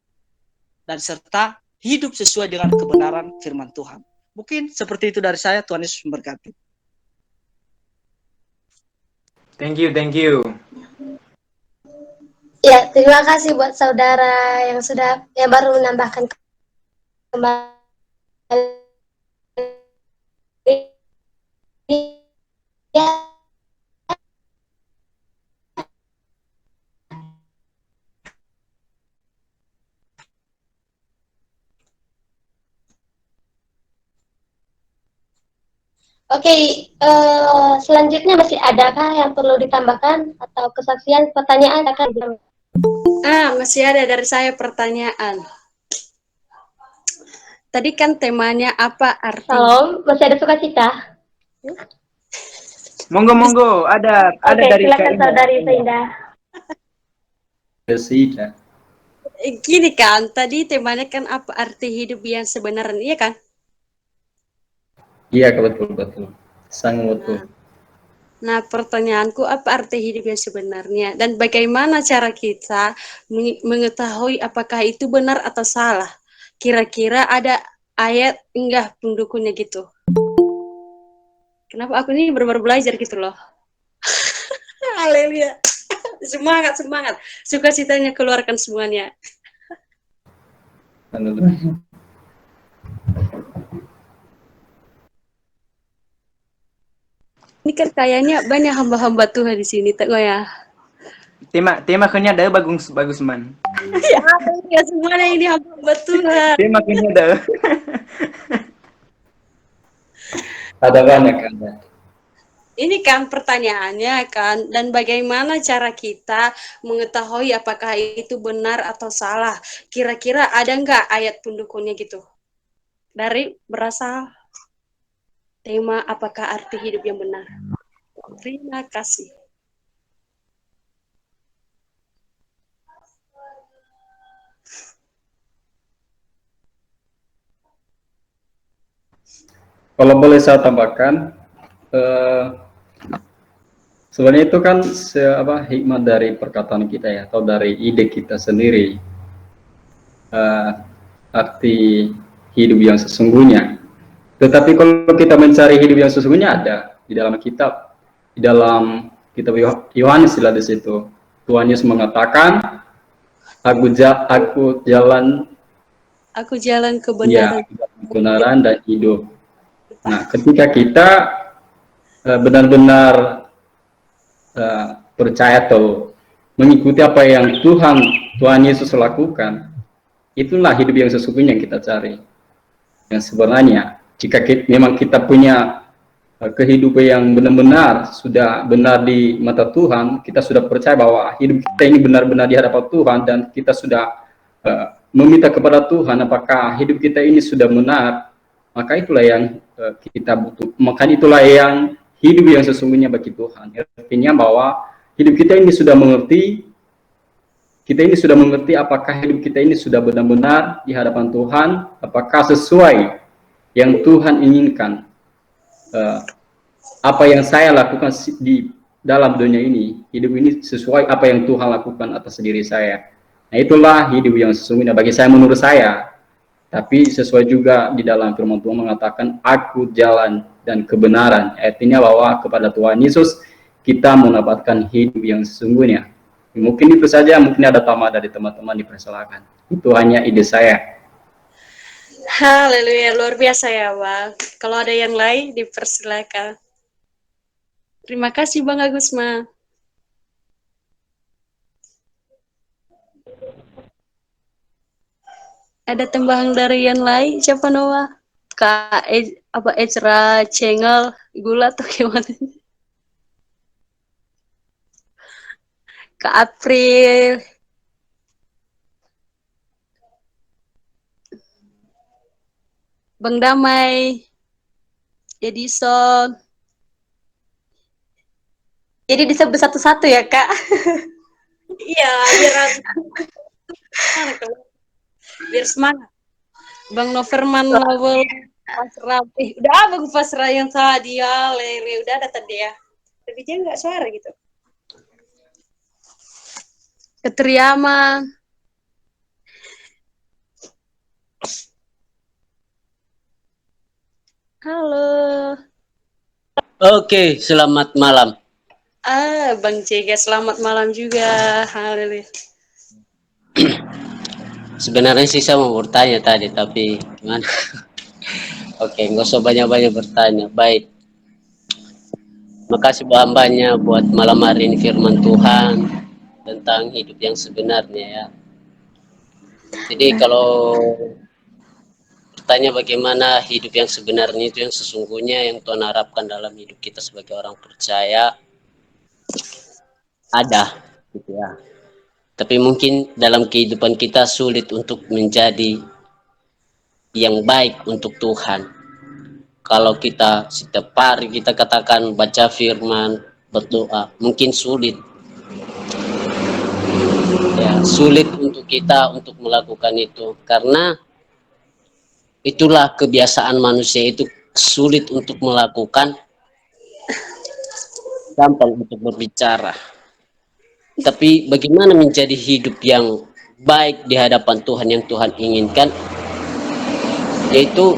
dan serta hidup sesuai dengan kebenaran firman Tuhan. Mungkin seperti itu dari saya. Tuhan Yesus memberkati. Thank you. Ya, terima kasih buat saudara yang baru menambahkan kembali. Ya. Oke, selanjutnya masih adakah yang perlu ditambahkan atau kesaksian, pertanyaan akan? Masih ada dari saya pertanyaan. Tadi kan temanya apa arti? Salam, masih ada sukacita? Monggo, ada dari silakan saudari Seindah. Seindah. Gini kan, tadi temanya kan apa arti hidup yang sebenarnya, iya kan? Iya, betul. Sangat betul. Nah, pertanyaanku, apa arti hidup yang sebenarnya? Dan bagaimana cara kita mengetahui apakah itu benar atau salah? Kira-kira ada ayat enggak pendukungnya gitu? Kenapa aku ini baru-baru belajar gitu loh? Haleluya. Semangat. Sukacitanya keluarkan semuanya. Ini kan kayaknya banyak hamba-hamba Tuhan di sini, tak ya? Tema kayaknya ada bagus man. Ya, semuanya ini hamba-hamba Tuhan. Tema kayaknya ada. Ada banyak kan. Ini kan pertanyaannya kan, dan bagaimana cara kita mengetahui apakah itu benar atau salah? Kira-kira ada nggak ayat pendukungnya gitu? Dari berasal tema apakah arti hidup yang benar? Terima kasih. Kalau boleh saya tambahkan, sebenarnya itu kan hikmat dari perkataan kita ya, atau dari ide kita sendiri, arti hidup yang sesungguhnya. Tetapi kalau kita mencari hidup yang sesungguhnya ada di dalam kitab Yohanes di situ. Tuhan Yesus mengatakan, aku jalan kebenaran dan hidup. Nah, ketika kita benar-benar percaya atau mengikuti apa yang Tuhan Yesus lakukan, itulah hidup yang sesungguhnya yang kita cari. Yang sebenarnya, jika memang kita punya kehidupan yang benar-benar sudah benar di mata Tuhan, kita sudah percaya bahwa hidup kita ini benar-benar di hadapan Tuhan, dan kita sudah meminta kepada Tuhan apakah hidup kita ini sudah benar, maka itulah yang kita butuh. Maka itulah yang hidup yang sesungguhnya bagi Tuhan. Artinya bahwa hidup kita ini sudah mengerti, apakah hidup kita ini sudah benar-benar di hadapan Tuhan, apakah sesuai yang Tuhan inginkan. Apa yang saya lakukan di dalam dunia ini, hidup ini sesuai apa yang Tuhan lakukan atas diri saya. Nah, itulah hidup yang sesungguhnya bagi saya, menurut saya. Tapi sesuai juga di dalam firman Tuhan mengatakan, aku jalan dan kebenaran. Artinya bahwa kepada Tuhan Yesus kita mendapatkan hidup yang sesungguhnya. Mungkin itu saja, mungkin ada tambahan dari teman-teman, dipersilakan. Itu hanya ide saya. Haleluya, luar biasa ya Bang. Kalau ada yang lain dipersilakan. Terima kasih Bang Agusma. Ada tambahan dari yang lain? Siapa Noah? Kak Ezra Cengel Gula tuh gimana? Kak April. Bang Damai. Edison. Jadi disebut satu-satu ya, Kak? Iya, biar semangat. Bang Noverman Lawel, Pasrah. Udah Bang Pasrah yang tadi ya, Lele udah ada tadi ya. Tapi dia nggak suara gitu. Ketriama. Halo. Oke, selamat malam. Bang Cega, selamat malam juga. Halo. Sebenarnya sih saya mau bertanya tadi, tapi gimana? Oke, nggak usah banyak-banyak bertanya. Baik. Makasih Bu hambanya buat malam hari ini firman Tuhan tentang hidup yang sebenarnya ya. Jadi kalau bertanya bagaimana hidup yang sebenarnya itu yang sesungguhnya yang Tuhan harapkan dalam hidup kita sebagai orang percaya, ada gitu ya. Tapi mungkin dalam kehidupan kita sulit untuk menjadi yang baik untuk Tuhan. Kalau kita setiap hari kita katakan baca firman, berdoa, mungkin sulit. Ya, sulit untuk kita untuk melakukan itu karena itulah kebiasaan manusia, itu sulit untuk melakukan, gampang untuk berbicara. Tapi bagaimana menjadi hidup yang baik di hadapan Tuhan yang Tuhan inginkan, yaitu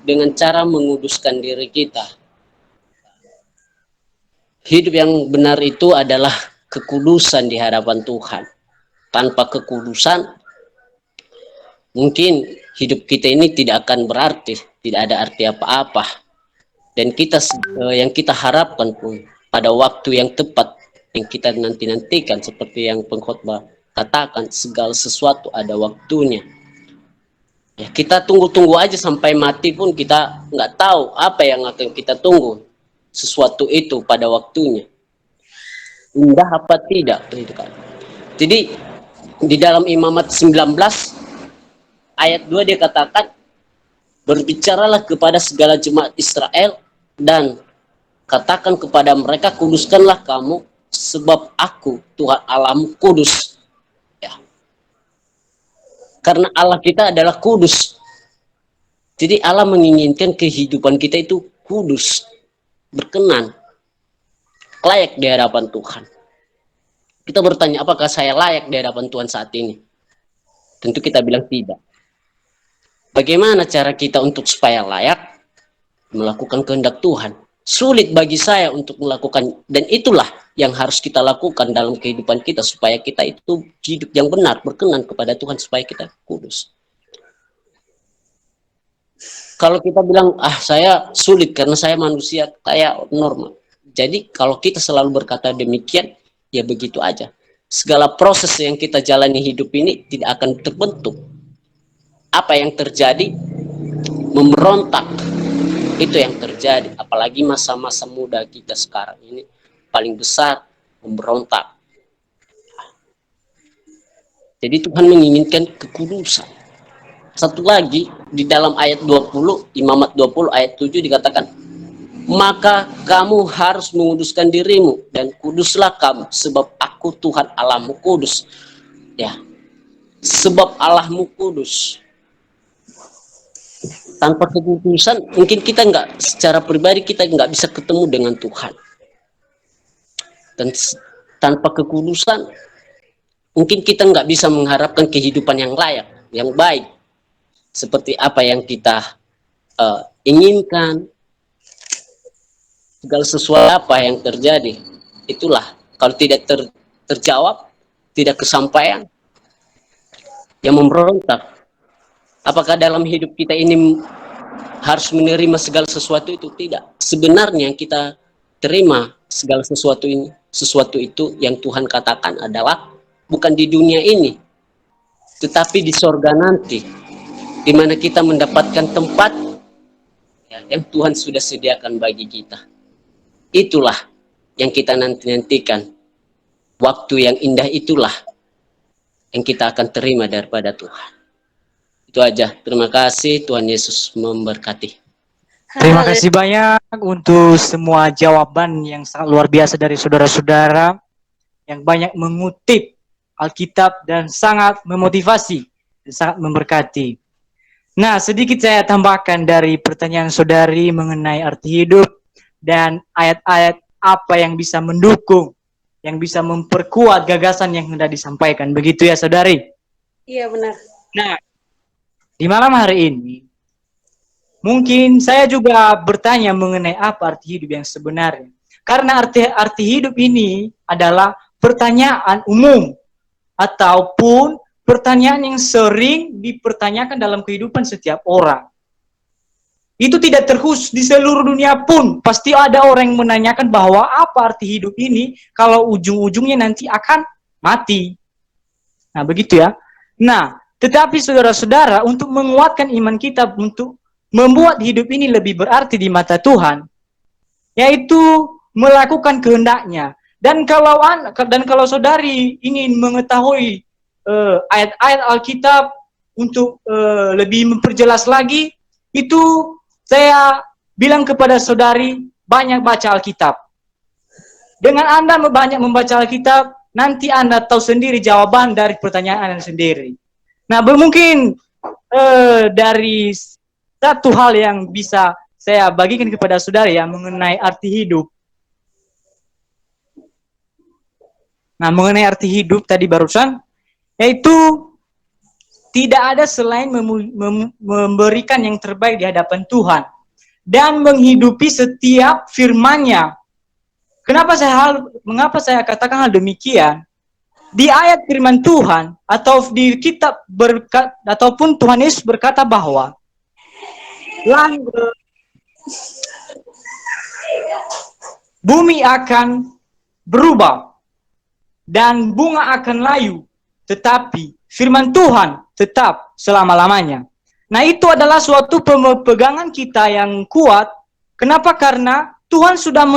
dengan cara menguduskan diri kita. Hidup yang benar itu adalah kekudusan di hadapan Tuhan. Tanpa kekudusan, mungkin hidup kita ini tidak akan berarti, tidak ada arti apa-apa. Dan kita yang kita harapkan pun pada waktu yang tepat yang kita nantikan, seperti yang pengkhotbah katakan, segala sesuatu ada waktunya. Ya, kita tunggu-tunggu aja sampai mati pun kita nggak tahu apa yang akan kita tunggu. Sesuatu itu pada waktunya. Indah apa tidak? Jadi di dalam Imamat 19 ayat 2 dia katakan, berbicaralah kepada segala jemaat Israel dan katakan kepada mereka, kuduskanlah kamu sebab aku Tuhan Allahmu kudus. Ya. Karena Allah kita adalah kudus. Jadi Allah menginginkan kehidupan kita itu kudus, berkenan, layak di hadapan Tuhan. Kita bertanya, apakah saya layak di hadapan Tuhan saat ini? Tentu kita bilang tidak. Bagaimana cara kita untuk supaya layak? Melakukan kehendak Tuhan. Sulit bagi saya untuk melakukan, dan itulah yang harus kita lakukan dalam kehidupan kita supaya kita itu hidup yang benar, berkenan kepada Tuhan, supaya kita kudus. Kalau kita bilang, saya sulit karena saya manusia kayak normal. Jadi kalau kita selalu berkata demikian, ya begitu aja. Segala proses yang kita jalani hidup ini tidak akan terbentuk. Apa yang terjadi? Memberontak. Itu yang terjadi. Apalagi masa-masa muda kita sekarang ini. Paling besar, memberontak. Jadi Tuhan menginginkan kekudusan. Satu lagi, di dalam ayat 20, Imamat 20 ayat 7 dikatakan, maka kamu harus menguduskan dirimu dan kuduslah kamu sebab aku Tuhan Allahmu kudus. Ya, sebab Allahmu kudus. Tanpa kekudusan mungkin kita nggak, secara pribadi kita nggak bisa ketemu dengan Tuhan. Dan tanpa kekudusan mungkin kita nggak bisa mengharapkan kehidupan yang layak, yang baik. seperti apa yang kita inginkan, segala sesuatu apa yang terjadi, itulah kalau tidak terjawab, tidak kesampaian, yang memberontak. Apakah dalam hidup kita ini harus menerima segala sesuatu itu? Tidak. Sebenarnya yang kita terima segala sesuatu itu yang Tuhan katakan adalah bukan di dunia ini, tetapi di sorga nanti, di mana kita mendapatkan tempat yang Tuhan sudah sediakan bagi kita. Itulah yang kita nantikan. Waktu yang indah itulah yang kita akan terima daripada Tuhan. Itu aja. Terima kasih. Tuhan Yesus memberkati. Terima kasih banyak untuk semua jawaban yang sangat luar biasa dari saudara-saudara yang banyak mengutip Alkitab dan sangat memotivasi dan sangat memberkati. Nah, sedikit saya tambahkan dari pertanyaan saudari mengenai arti hidup dan ayat-ayat apa yang bisa mendukung, yang bisa memperkuat gagasan yang hendak disampaikan. Begitu ya, saudari? Iya, benar. Nah, di malam hari ini, mungkin saya juga bertanya mengenai apa arti hidup yang sebenarnya. Karena arti hidup ini adalah pertanyaan umum ataupun pertanyaan yang sering dipertanyakan dalam kehidupan setiap orang. Itu tidak terkhusus di seluruh dunia pun. Pasti ada orang yang menanyakan bahwa apa arti hidup ini kalau ujung-ujungnya nanti akan mati. Nah, begitu ya. Nah, tetapi saudara-saudara, untuk menguatkan iman kita, untuk membuat hidup ini lebih berarti di mata Tuhan, yaitu melakukan kehendaknya. Dan kalau saudari ingin mengetahui ayat-ayat Alkitab untuk lebih memperjelas lagi, itu saya bilang kepada saudari, banyak baca Alkitab. Dengan Anda banyak membaca Alkitab, nanti Anda tahu sendiri jawaban dari pertanyaan Anda sendiri. Nah, mungkin dari satu hal yang bisa saya bagikan kepada saudari ya, mengenai arti hidup. Nah, mengenai arti hidup tadi barusan, yaitu tidak ada selain memberikan yang terbaik di hadapan Tuhan dan menghidupi setiap firman-Nya. Mengapa saya katakan hal demikian? Di ayat firman Tuhan atau di kitab ataupun Tuhan Yesus berkata bahwa bumi akan berubah dan bunga akan layu, tetapi firman Tuhan tetap selama-lamanya. Nah, itu adalah suatu pegangan kita yang kuat. Kenapa? Karena Tuhan sudah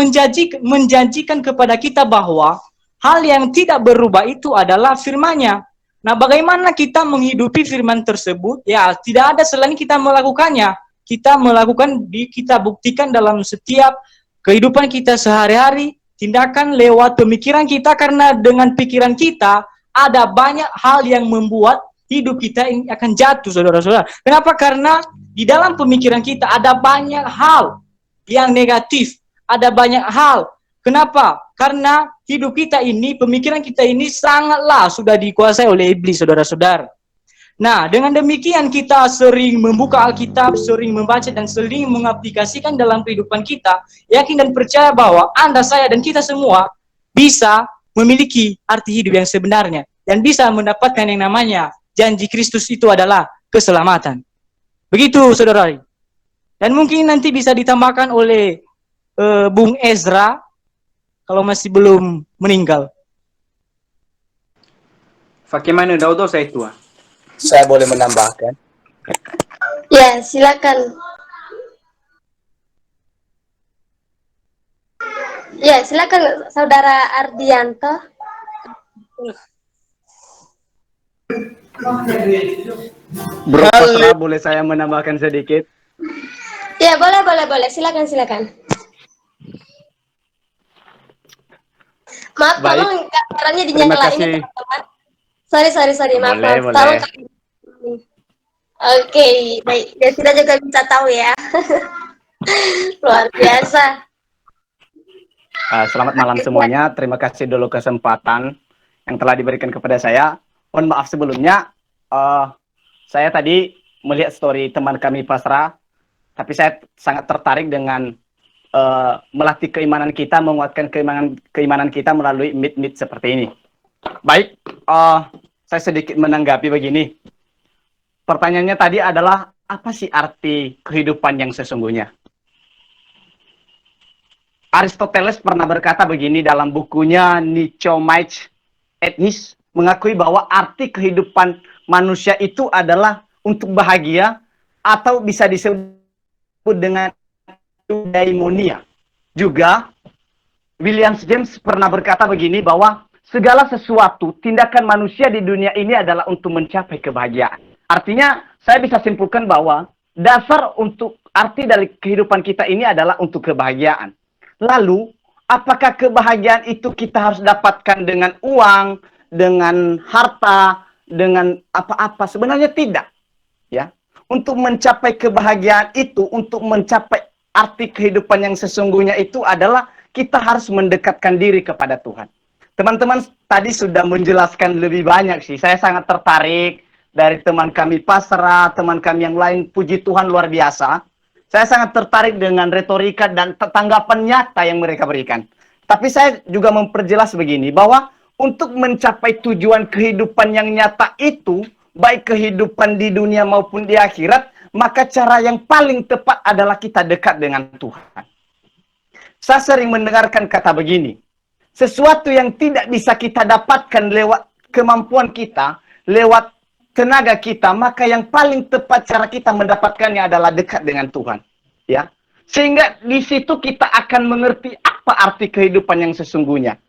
menjanjikan kepada kita bahwa hal yang tidak berubah itu adalah firman-Nya. Nah, bagaimana kita menghidupi firman tersebut? Ya, tidak ada selain kita melakukannya. Kita buktikan dalam setiap kehidupan kita sehari-hari, tindakan lewat pemikiran kita, karena dengan pikiran kita ada banyak hal yang membuat hidup kita ini akan jatuh, saudara-saudara. Kenapa? Karena di dalam pemikiran kita ada banyak hal yang negatif, ada banyak hal. Kenapa? Karena hidup kita ini, pemikiran kita ini sangatlah sudah dikuasai oleh iblis, saudara-saudara. Nah, dengan demikian kita sering membuka Alkitab, sering membaca dan sering mengaplikasikan dalam kehidupan kita, yakin dan percaya bahwa Anda, saya, dan kita semua bisa memiliki arti hidup yang sebenarnya dan bisa mendapatkan yang namanya janji Kristus itu adalah keselamatan. Begitu, saudara. Dan mungkin nanti bisa ditambahkan oleh Bung Ezra kalau masih belum meninggal. Bagaimana Daudo saya tua? Saya boleh menambahkan? Ya, silakan. Ya, silakan Saudara Ardianto. Bro Pasra, boleh saya menambahkan sedikit? Ya, boleh. Silakan. Maaf, Baik. tolong kameranya Terima dinyalain, kasih. teman-teman. Sorry. Maaf. Boleh. Tolong. Oke, baik. Ya, kita juga bisa tahu ya. Luar biasa. Selamat malam semuanya. Terima kasih dulu kesempatan yang telah diberikan kepada saya. Mohon maaf sebelumnya, saya tadi melihat story teman kami Pasra, tapi saya sangat tertarik dengan melatih keimanan kita, menguatkan keimanan kita melalui meet seperti ini. Baik, saya sedikit menanggapi begini. Pertanyaannya tadi adalah, apa sih arti kehidupan yang sesungguhnya? Aristoteles pernah berkata begini dalam bukunya Nicomache Ethics, mengakui bahwa arti kehidupan manusia itu adalah untuk bahagia, atau bisa disebut dengan eudaimonia. Juga William James pernah berkata begini, bahwa segala sesuatu tindakan manusia di dunia ini adalah untuk mencapai kebahagiaan. Artinya saya bisa simpulkan bahwa dasar untuk arti dari kehidupan kita ini adalah untuk kebahagiaan. Lalu apakah kebahagiaan itu kita harus dapatkan dengan uang, dengan harta, dengan apa-apa? Sebenarnya tidak, ya. Untuk mencapai kebahagiaan itu, untuk mencapai arti kehidupan yang sesungguhnya itu adalah kita harus mendekatkan diri kepada Tuhan. Teman-teman tadi sudah menjelaskan lebih banyak sih. Saya sangat tertarik dari teman kami Pasra, teman kami yang lain, puji Tuhan luar biasa. Saya sangat tertarik dengan retorika dan tanggapan nyata yang mereka berikan. Tapi saya juga memperjelas begini, bahwa untuk mencapai tujuan kehidupan yang nyata itu, baik kehidupan di dunia maupun di akhirat, maka cara yang paling tepat adalah kita dekat dengan Tuhan. Saya sering mendengarkan kata begini, sesuatu yang tidak bisa kita dapatkan lewat kemampuan kita, lewat tenaga kita, maka yang paling tepat cara kita mendapatkannya adalah dekat dengan Tuhan. Ya, sehingga di situ kita akan mengerti apa arti kehidupan yang sesungguhnya.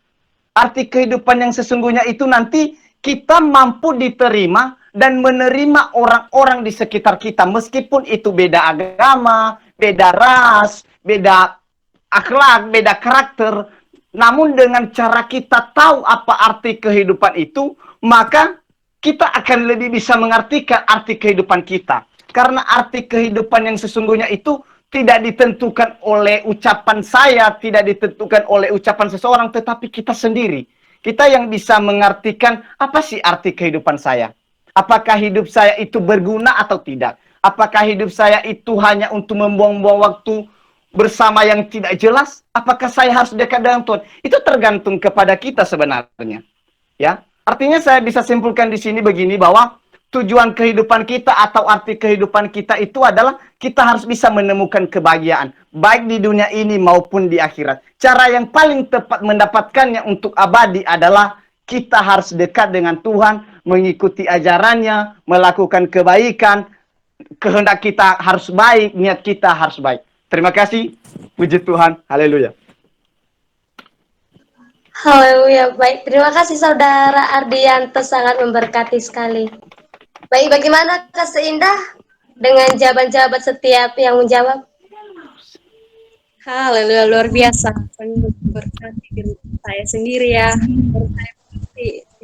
Arti kehidupan yang sesungguhnya itu nanti kita mampu diterima dan menerima orang-orang di sekitar kita, meskipun itu beda agama, beda ras, beda akhlak, beda karakter. Namun dengan cara kita tahu apa arti kehidupan itu, maka kita akan lebih bisa mengartikan arti kehidupan kita. Karena arti kehidupan yang sesungguhnya itu tidak ditentukan oleh ucapan saya, tidak ditentukan oleh ucapan seseorang, tetapi kita sendiri. Kita yang bisa mengartikan apa sih arti kehidupan saya. Apakah hidup saya itu berguna atau tidak? Apakah hidup saya itu hanya untuk membuang-buang waktu bersama yang tidak jelas? Apakah saya harus dekat dengan Tuhan? Itu tergantung kepada kita sebenarnya. Ya, artinya saya bisa simpulkan di sini begini, bahwa tujuan kehidupan kita atau arti kehidupan kita itu adalah kita harus bisa menemukan kebahagiaan, baik di dunia ini maupun di akhirat. Cara yang paling tepat mendapatkannya untuk abadi adalah kita harus dekat dengan Tuhan, mengikuti ajarannya, melakukan kebaikan, kehendak kita harus baik, niat kita harus baik. Terima kasih, puji Tuhan, haleluya. Haleluya, baik. Terima kasih Saudara Ardianto, sangat memberkati sekali. Baik, bagaimana Kak Seindah dengan jawaban-jawaban setiap yang menjawab? Haleluya, luar biasa. Berkati saya sendiri ya. Saya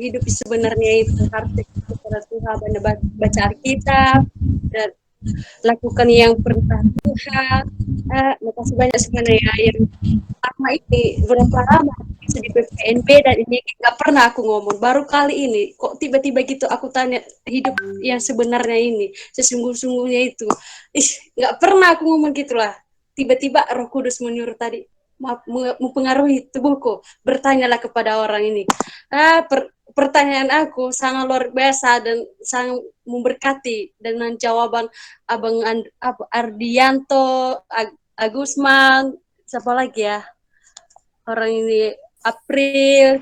hidup sebenarnya itu harus kepada Tuhan, baca Alkitab dan lakukan yang perintah Tuhan. Makasih banyak sebenarnya yang lama ini, berapa lama di PPNB dan ini nggak pernah aku ngomong, baru kali ini kok tiba-tiba gitu aku tanya hidup yang sebenarnya ini, sesungguh-sungguhnya itu, nggak pernah aku ngomong gitulah. Tiba-tiba Roh Kudus menyuruh tadi, mempengaruhi tubuhku, bertanyalah kepada orang ini. Pertanyaan aku sangat luar biasa dan sangat memberkati dengan jawaban Abang Ardianto, Agusman, siapa lagi ya? Orang ini April.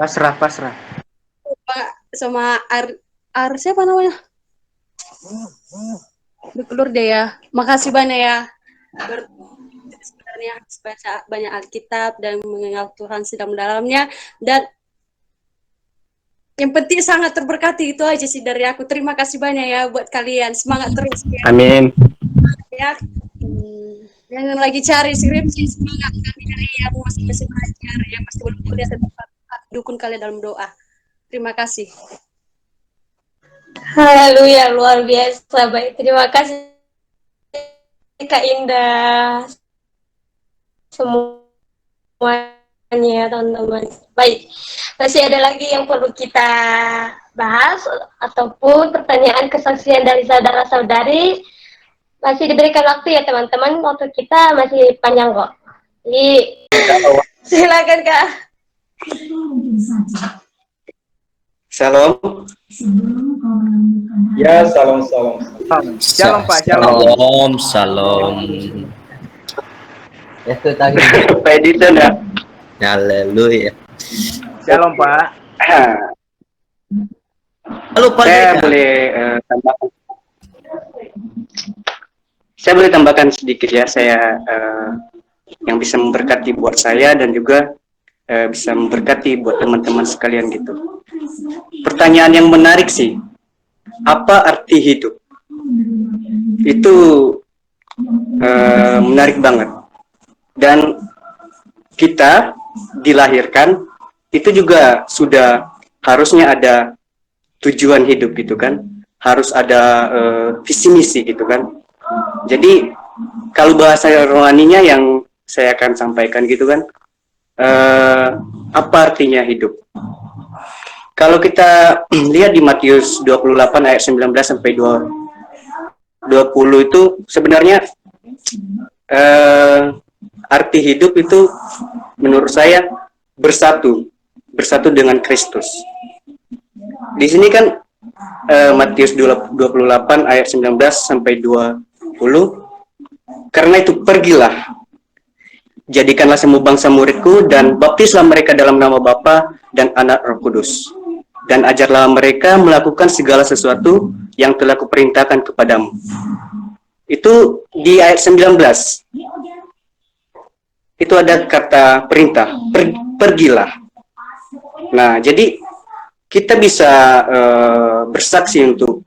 Pasrah. Sama siapa namanya? Berkelur deh ya. Makasih banyak ya. Sebenarnya harus baca banyak Alkitab dan mengenal Tuhan sedalam-dalamnya, dan yang penting sangat terberkati. Itu aja sih dari aku. Terima kasih banyak ya buat kalian. Semangat terus ya. Amin. Ya. Yang lagi cari skripsi, semangat. Kami dari yang masih belajar, yang masih belum kuliah, tetap dukung kalian dalam doa. Terima kasih. Haleluya, luar biasa. Baik, terima kasih Kak Indah. Semua ya teman-teman. Baik, masih ada lagi yang perlu kita bahas ataupun pertanyaan kesaksian dari saudara-saudari. Masih diberikan waktu ya teman-teman, waktu kita masih panjang kok. Jadi silakan Kak. Shalom. Ya, salam. Shalom Pak, Shalom, shalom. Itu tadi. Pak Edison ya. Haleluya. Shalom Pak. Halo Pak. Saya boleh tambahkan sedikit ya, saya yang bisa memberkati buat saya dan juga bisa memberkati buat teman-teman sekalian gitu. Pertanyaan yang menarik sih, apa arti hidup? Itu menarik banget. Dan kita dilahirkan itu juga sudah harusnya ada tujuan hidup gitu kan, harus ada visi misi gitu kan. Jadi kalau bahasa rohaninya yang saya akan sampaikan gitu kan, apa artinya hidup? Kalau kita lihat di Matius 28 ayat 19 sampai 20 itu sebenarnya arti hidup itu menurut saya bersatu dengan Kristus. Di sini kan Matius 28 ayat 19 sampai 20, karena itu pergilah, jadikanlah semua bangsa muridku dan baptislah mereka dalam nama Bapa dan Anak Roh Kudus, dan ajarlah mereka melakukan segala sesuatu yang telah kuperintahkan kepadamu. Itu di ayat 19. Itu ada kata perintah, pergilah. Nah, jadi kita bisa bersaksi untuk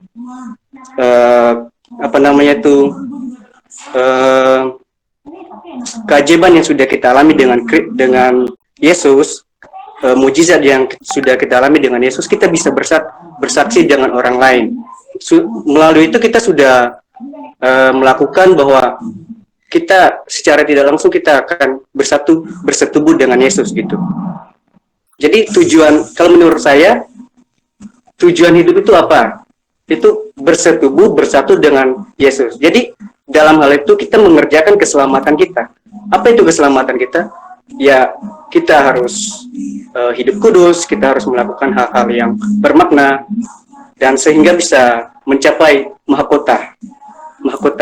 keajaiban yang sudah kita alami dengan Yesus, mujizat yang sudah kita alami dengan Yesus, kita bisa bersaksi dengan orang lain. Melalui itu kita sudah melakukan bahwa kita secara tidak langsung kita akan bersetubuh dengan Yesus gitu. Jadi tujuan, kalau menurut saya, tujuan hidup itu apa? Itu bersetubuh, bersatu dengan Yesus. Jadi dalam hal itu kita mengerjakan keselamatan kita. Apa itu keselamatan kita? Ya, kita harus hidup kudus, kita harus melakukan hal-hal yang bermakna, dan sehingga bisa mencapai mahkota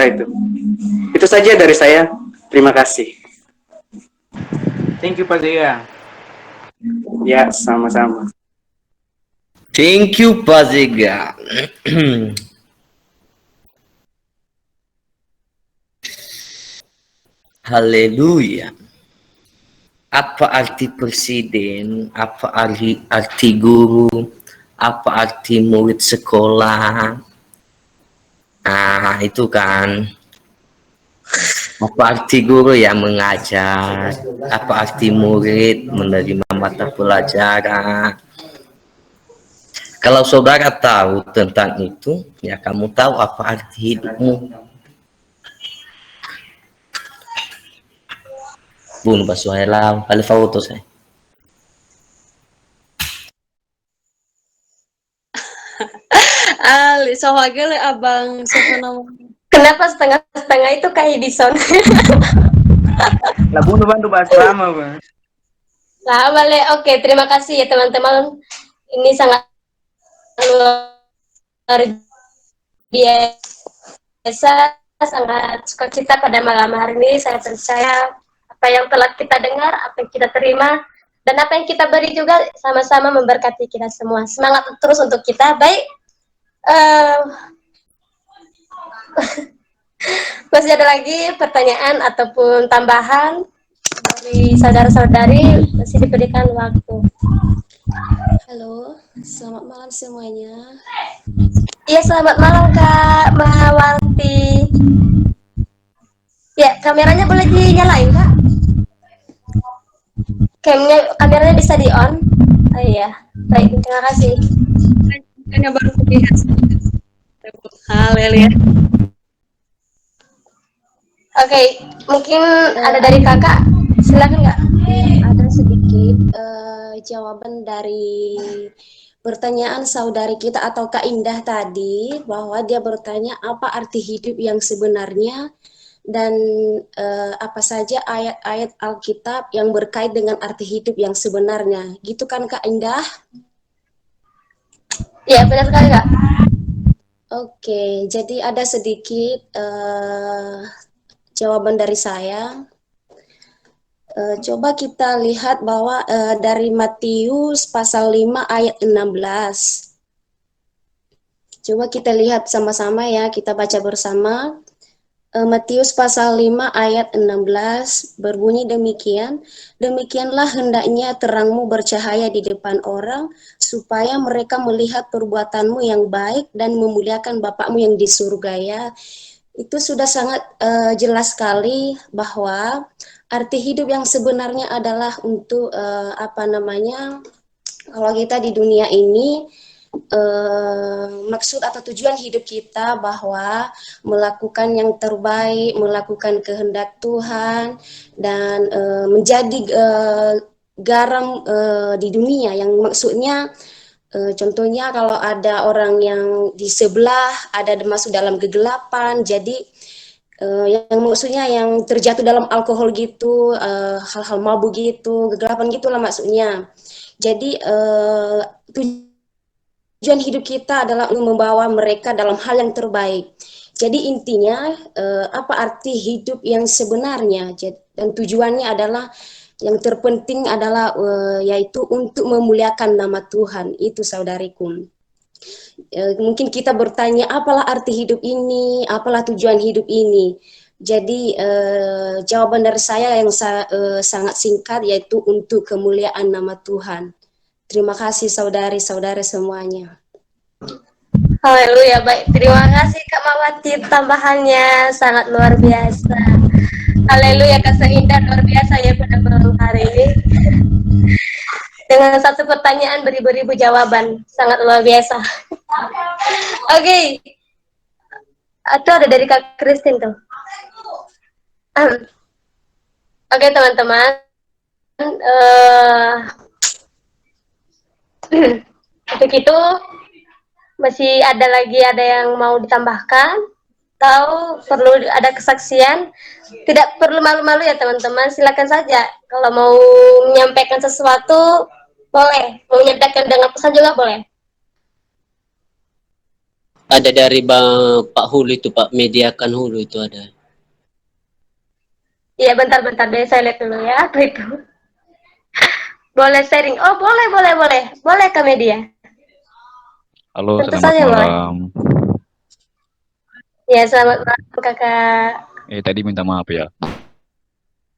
itu. Itu saja dari saya. Terima kasih. Thank you Pak Zega. Ya, sama-sama. Thank you Pak Zega. Haleluya. Apa arti presiden? Apa arti guru? Apa arti murid sekolah? Nah, itu kan. Apa arti guru yang mengajar? Apa arti murid menerima mata pelajaran? Kalau saudara tahu tentang itu, ya kamu tahu apa arti hidupmu. Bun basuhela, kali foto saya. Ali, sohagele abang sohana. Kenapa setengah-setengah itu kayak Edison? Lah bunuh bantu bahasa lama, Bang. Lah, boleh. Oke, terima kasih ya teman-teman. Ini sangat luar biasa, sangat sukacita pada malam hari ini. Saya percaya apa yang telah kita dengar, apa yang kita terima, dan apa yang kita beri juga sama-sama memberkati kita semua. Semangat terus untuk kita. Baik, masih ada lagi pertanyaan ataupun tambahan dari saudara-saudari, masih diberikan waktu. Halo, selamat malam semuanya. Iya, selamat malam Kak Mahawanti. Ya, kameranya boleh dinyalain Kak? Kameranya bisa di on? Oh iya, baik, terima kasih. Hanya baru terlihat. Haleluya. Oke, mungkin ada dari kakak, silakan Kak. Ada sedikit sedikit jawaban dari pertanyaan saudari kita atau Kak Indah tadi, bahwa dia bertanya apa arti hidup yang sebenarnya dan apa saja ayat-ayat Alkitab yang berkait dengan arti hidup yang sebenarnya. Gitu kan Kak Indah? Ya, benar sekali, Kak. Oke, jadi ada sedikit jawaban dari saya. Coba kita lihat bahwa dari Matius pasal 5 ayat 16. Coba kita lihat sama-sama ya, kita baca bersama. Matius pasal 5 ayat 16 berbunyi demikian, demikianlah hendaknya terangmu bercahaya di depan orang, supaya mereka melihat perbuatanmu yang baik dan memuliakan Bapakmu yang di surga ya. Itu sudah sangat jelas sekali bahwa arti hidup yang sebenarnya adalah untuk kalau kita di dunia ini maksud atau tujuan hidup kita bahwa melakukan yang terbaik, melakukan kehendak Tuhan, dan menjadi garam di dunia, yang maksudnya contohnya kalau ada orang yang di sebelah ada masuk dalam kegelapan, jadi yang maksudnya yang terjatuh dalam alkohol gitu, hal-hal mabuk gitu, kegelapan gitulah maksudnya. Jadi tujuan hidup kita adalah membawa mereka dalam hal yang terbaik. Jadi intinya apa arti hidup yang sebenarnya, dan tujuannya adalah yang terpenting adalah yaitu untuk memuliakan nama Tuhan. Itu saudariku. Mungkin kita bertanya apalah arti hidup ini, apalah tujuan hidup ini. Jadi jawaban dari saya yang sangat singkat yaitu untuk kemuliaan nama Tuhan. Terima kasih saudari-saudari semuanya. Haleluya, baik. Terima kasih Kak Mawati, tambahannya sangat luar biasa. Haleluya, Kak Seindah, luar biasa ya pada malam hari ini. Dengan satu pertanyaan beribu-ribu jawaban, sangat luar biasa. Oke. Itu ada dari Kak Christine tuh. Oke, teman-teman. Untuk itu masih ada yang mau ditambahkan, tahu perlu ada kesaksian, tidak perlu malu-malu ya teman-teman, silakan saja. Kalau mau menyampaikan sesuatu boleh, mau menyampaikan dengan pesan juga boleh. Ada dari Pak Hulu itu, Pak Mediakan Hulu itu ada. Iya, bentar deh, saya lihat dulu ya, apa itu. Boleh sharing? Oh, boleh ke media. Halo, Tentu selamat saja, malam. Ya, selamat malam Kakak. Tadi minta maaf ya,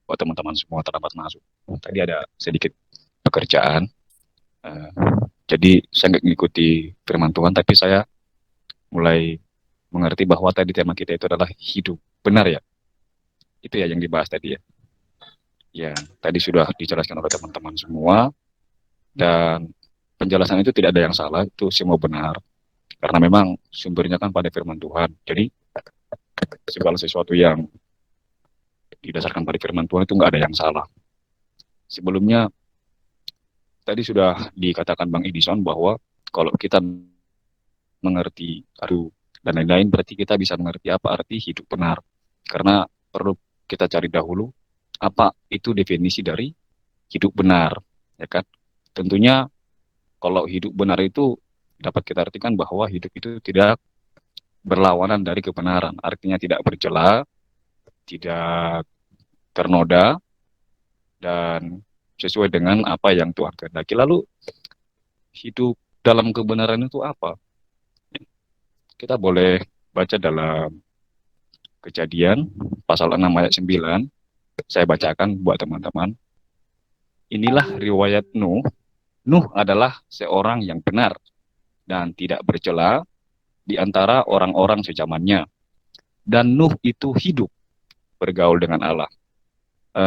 buat teman-teman semua terlambat masuk. Tadi ada sedikit pekerjaan, jadi saya nggak ngikuti firman Tuhan, tapi saya mulai mengerti bahwa tadi tema kita itu adalah hidup benar ya. Itu ya yang dibahas tadi ya. Ya, tadi sudah dijelaskan oleh teman-teman semua, dan penjelasan itu tidak ada yang salah, itu semua benar. Karena memang sumbernya kan pada firman Tuhan. Jadi segala sesuatu yang didasarkan pada firman Tuhan itu nggak ada yang salah. Sebelumnya tadi sudah dikatakan Bang Edison bahwa kalau kita mengerti dan lain-lain, berarti kita bisa mengerti apa arti hidup benar. Karena perlu kita cari dahulu apa itu definisi dari hidup benar, ya kan? Tentunya kalau hidup benar itu dapat kita artikan bahwa hidup itu tidak berlawanan dari kebenaran, artinya tidak bercela, tidak ternoda, dan sesuai dengan apa yang Tuhan kehendaki. Lalu hidup dalam kebenaran itu apa? Kita boleh baca dalam Kejadian pasal 6 ayat 9. Saya bacakan buat teman-teman. Inilah riwayat Nuh. Nuh adalah seorang yang benar dan tidak bercela di antara orang-orang sezamannya. Dan Nuh itu hidup bergaul dengan Allah.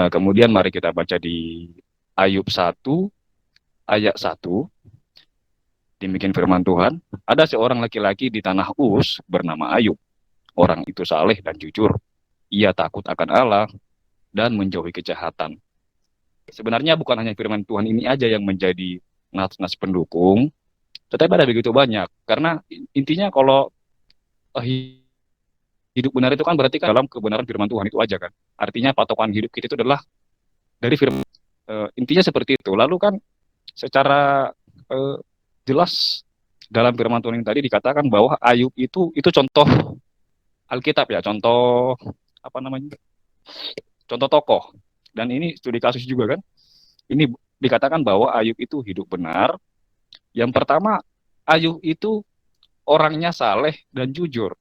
Kemudian mari kita baca di Ayub 1 ayat 1. Demikian firman Tuhan, ada seorang laki-laki di tanah Uz bernama Ayub. Orang itu saleh dan jujur. Ia takut akan Allah dan menjauhi kejahatan. Sebenarnya bukan hanya firman Tuhan ini aja yang menjadi nas-nas pendukung, tetapi ada begitu banyak. Karena intinya kalau hidup benar itu kan berarti kan dalam kebenaran firman Tuhan itu aja kan. Artinya patokan hidup kita itu adalah dari firman. Intinya seperti itu. Lalu kan secara jelas dalam firman Tuhan yang tadi dikatakan bahwa Ayub itu contoh Alkitab ya, contoh apa namanya? Contoh tokoh. Dan ini studi kasus juga kan. Ini dikatakan bahwa Ayub itu hidup benar. Yang pertama, Ayub itu orangnya saleh dan jujur.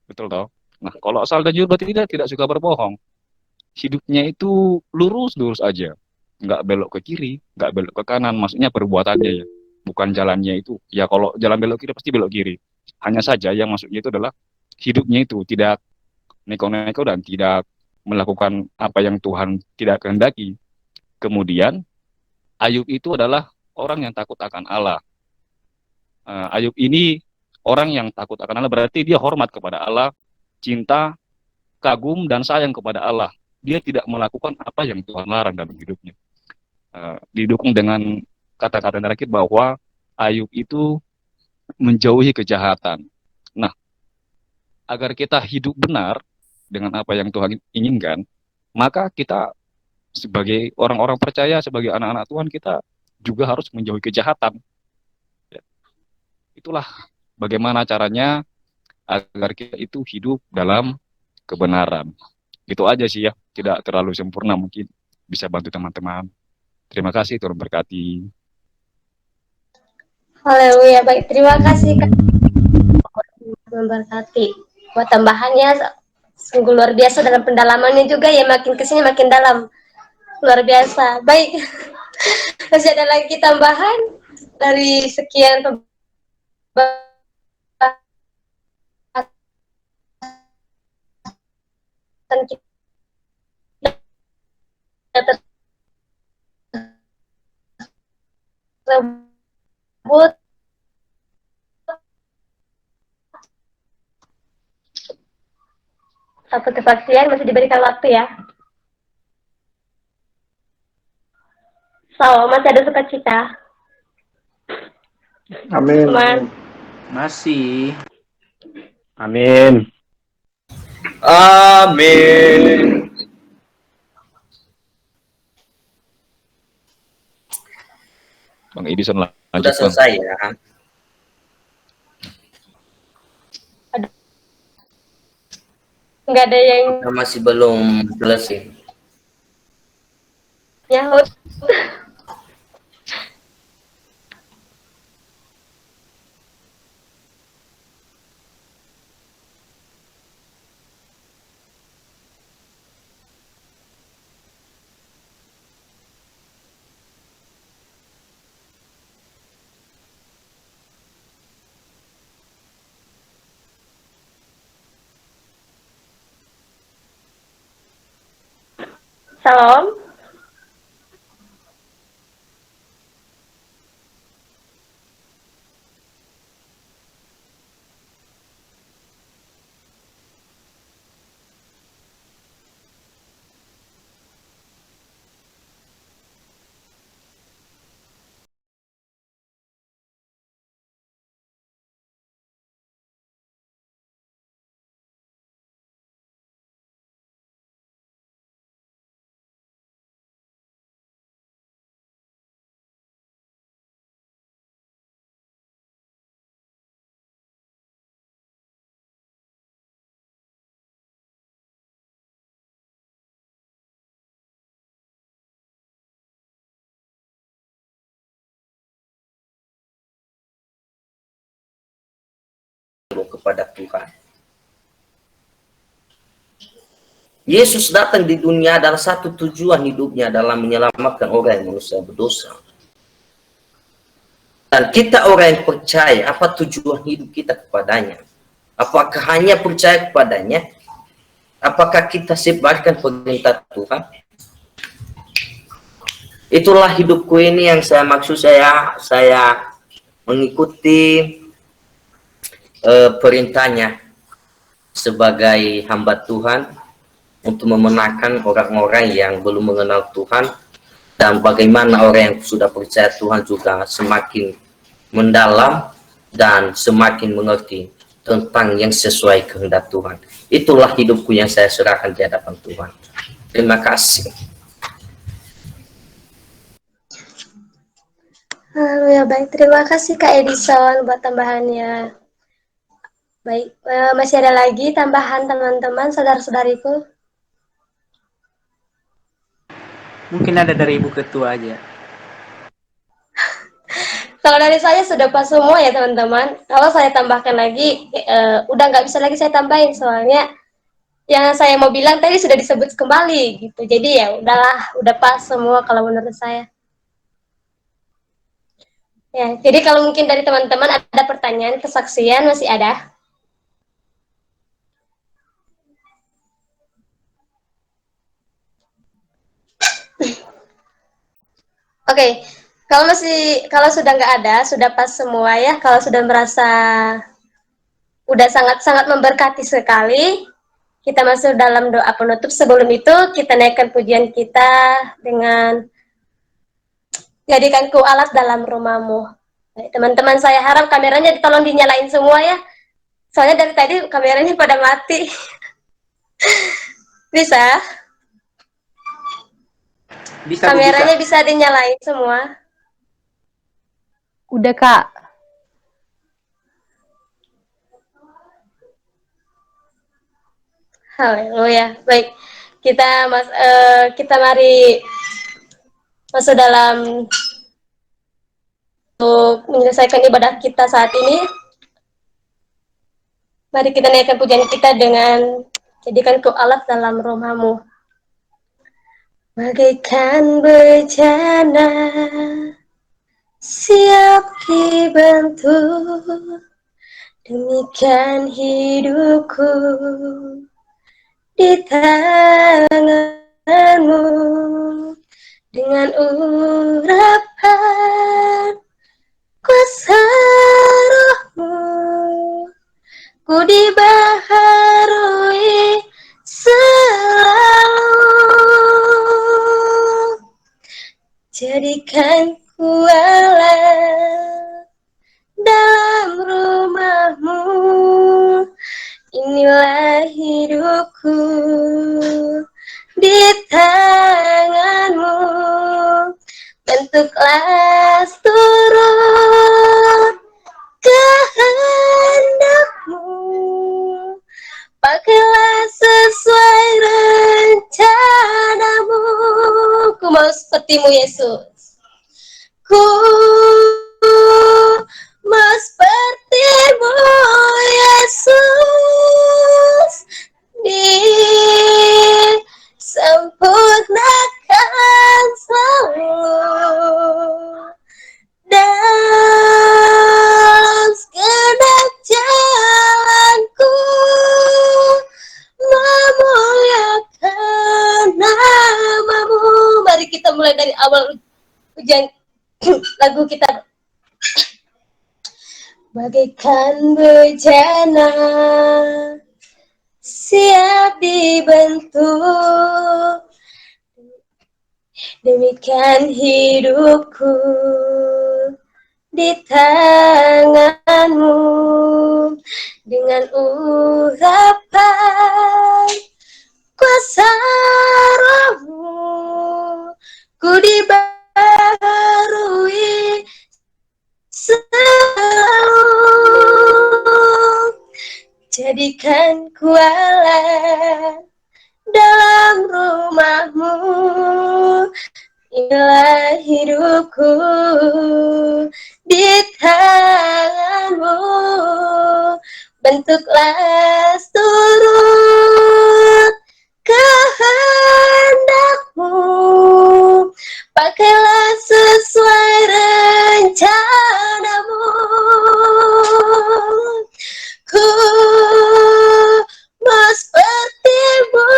Betul toh? Nah, kalau saleh dan jujur berarti tidak suka berbohong. Hidupnya itu lurus aja. Nggak belok ke kiri, nggak belok ke kanan. Maksudnya perbuatannya ya. Bukan jalannya itu. Ya kalau jalan belok kiri pasti belok kiri. Hanya saja yang maksudnya itu adalah hidupnya itu tidak neko-neko dan tidak melakukan apa yang Tuhan tidak kehendaki. Kemudian Ayub itu adalah orang yang takut akan Allah. Ayub ini orang yang takut akan Allah berarti dia hormat kepada Allah, cinta, kagum dan sayang kepada Allah. Dia tidak melakukan apa yang Tuhan larang dalam hidupnya. Didukung dengan kata-kata terakhir bahwa Ayub itu menjauhi kejahatan. Nah, agar kita hidup benar dengan apa yang Tuhan inginkan, maka kita sebagai orang-orang percaya, sebagai anak-anak Tuhan, kita juga harus menjauhi kejahatan. Ya. Itulah bagaimana caranya agar kita itu hidup dalam kebenaran. Itu aja sih ya, tidak terlalu sempurna mungkin, bisa bantu teman-teman. Terima kasih, Tuhan berkati. Haleluya, baik, terima kasih Kak. Memberkati. Buat tambahannya sungguh luar biasa dalam pendalamannya juga ya, makin kesini makin dalam, luar biasa. Baik, masih ada lagi tambahan dari sekian pembahasan kita tersebut. Satu kesaksian masih diberikan waktu ya. So, masih ada sukacita. Amin. Masih. Amin. Amin. Bang Edison lanjut. Sudah selesai ya. Nggak ada yang Masih belum selesai. nyahut. Salam. Kepada Tuhan. Yesus datang di dunia adalah satu tujuan hidupnya adalah menyelamatkan orang yang manusia berdosa. Dan kita orang yang percaya, apa tujuan hidup kita kepadanya? Apakah hanya percaya kepadanya? Apakah kita sebarkan perintah Tuhan? Itulah hidupku ini yang saya maksud, saya mengikuti perintahnya sebagai hamba Tuhan untuk memenangkan orang-orang yang belum mengenal Tuhan dan bagaimana orang yang sudah percaya Tuhan juga semakin mendalam dan semakin mengerti tentang yang sesuai kehendak Tuhan. Itulah hidupku yang saya serahkan di hadapan Tuhan. Terima kasih. Haleluya, baik. Terima kasih Kak Edison buat tambahannya. Baik, masih ada lagi tambahan teman-teman, saudara-saudariku? Mungkin ada dari Ibu Ketua aja. Kalau dari saya sudah pas semua ya teman-teman. Kalau saya tambahkan lagi, udah nggak bisa lagi saya tambahin soalnya yang saya mau bilang tadi sudah disebut kembali gitu. Jadi ya udahlah, udah pas semua kalau menurut saya. Ya, jadi kalau mungkin dari teman-teman ada pertanyaan, kesaksian masih ada? Oke, kalau sudah nggak ada, sudah pas semua ya. Kalau sudah merasa udah sangat-sangat memberkati sekali, kita masuk dalam doa penutup. Sebelum itu kita naikkan pujian kita dengan jadikanku alat dalam rumahmu. Teman-teman, saya harap kameranya tolong dinyalain semua ya. Soalnya dari tadi kameranya pada mati. Bisa? Kameranya bisa dinyalain semua. Udah, Kak. Haleluya. Baik. Kita mari masuk dalam untuk menyelesaikan ibadah kita saat ini. Mari kita naikkan pujian kita dengan jadikan ku alat dalam rumahmu. Bagaikan bejana siap dibentuk, demikian hidupku di tanganmu. Dengan urapan kuasa rohmu, ku dibaharui selalu. Jadikan ku alat dalam rumahmu. Inilah hidupku di tanganmu. Bentuklah turut kehendakmu. Pakailah sesuai rencanamu. Ku mau sepertimu Yesus. Ku mau sepertimu Yesus. Disempurnakan selalu dalam segenap jalanku, memuliakan namamu. Mari kita mulai dari awal ujian lagu kita. Bagaikan bejana siap dibentuk, demikian hidupku di tanganmu. Dengan urapan kuasa rohmu, ku dibaharui selalu. Jadikan ku alat dalam rumahmu. Inilah hidupku di tanganmu. Bentuklah turut kehendakmu. Pakailah sesuai rencanamu. Ku mau sepertimu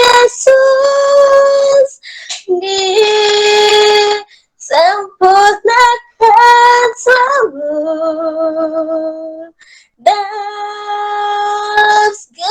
Yesus. Disempurnakan selalu dalam segala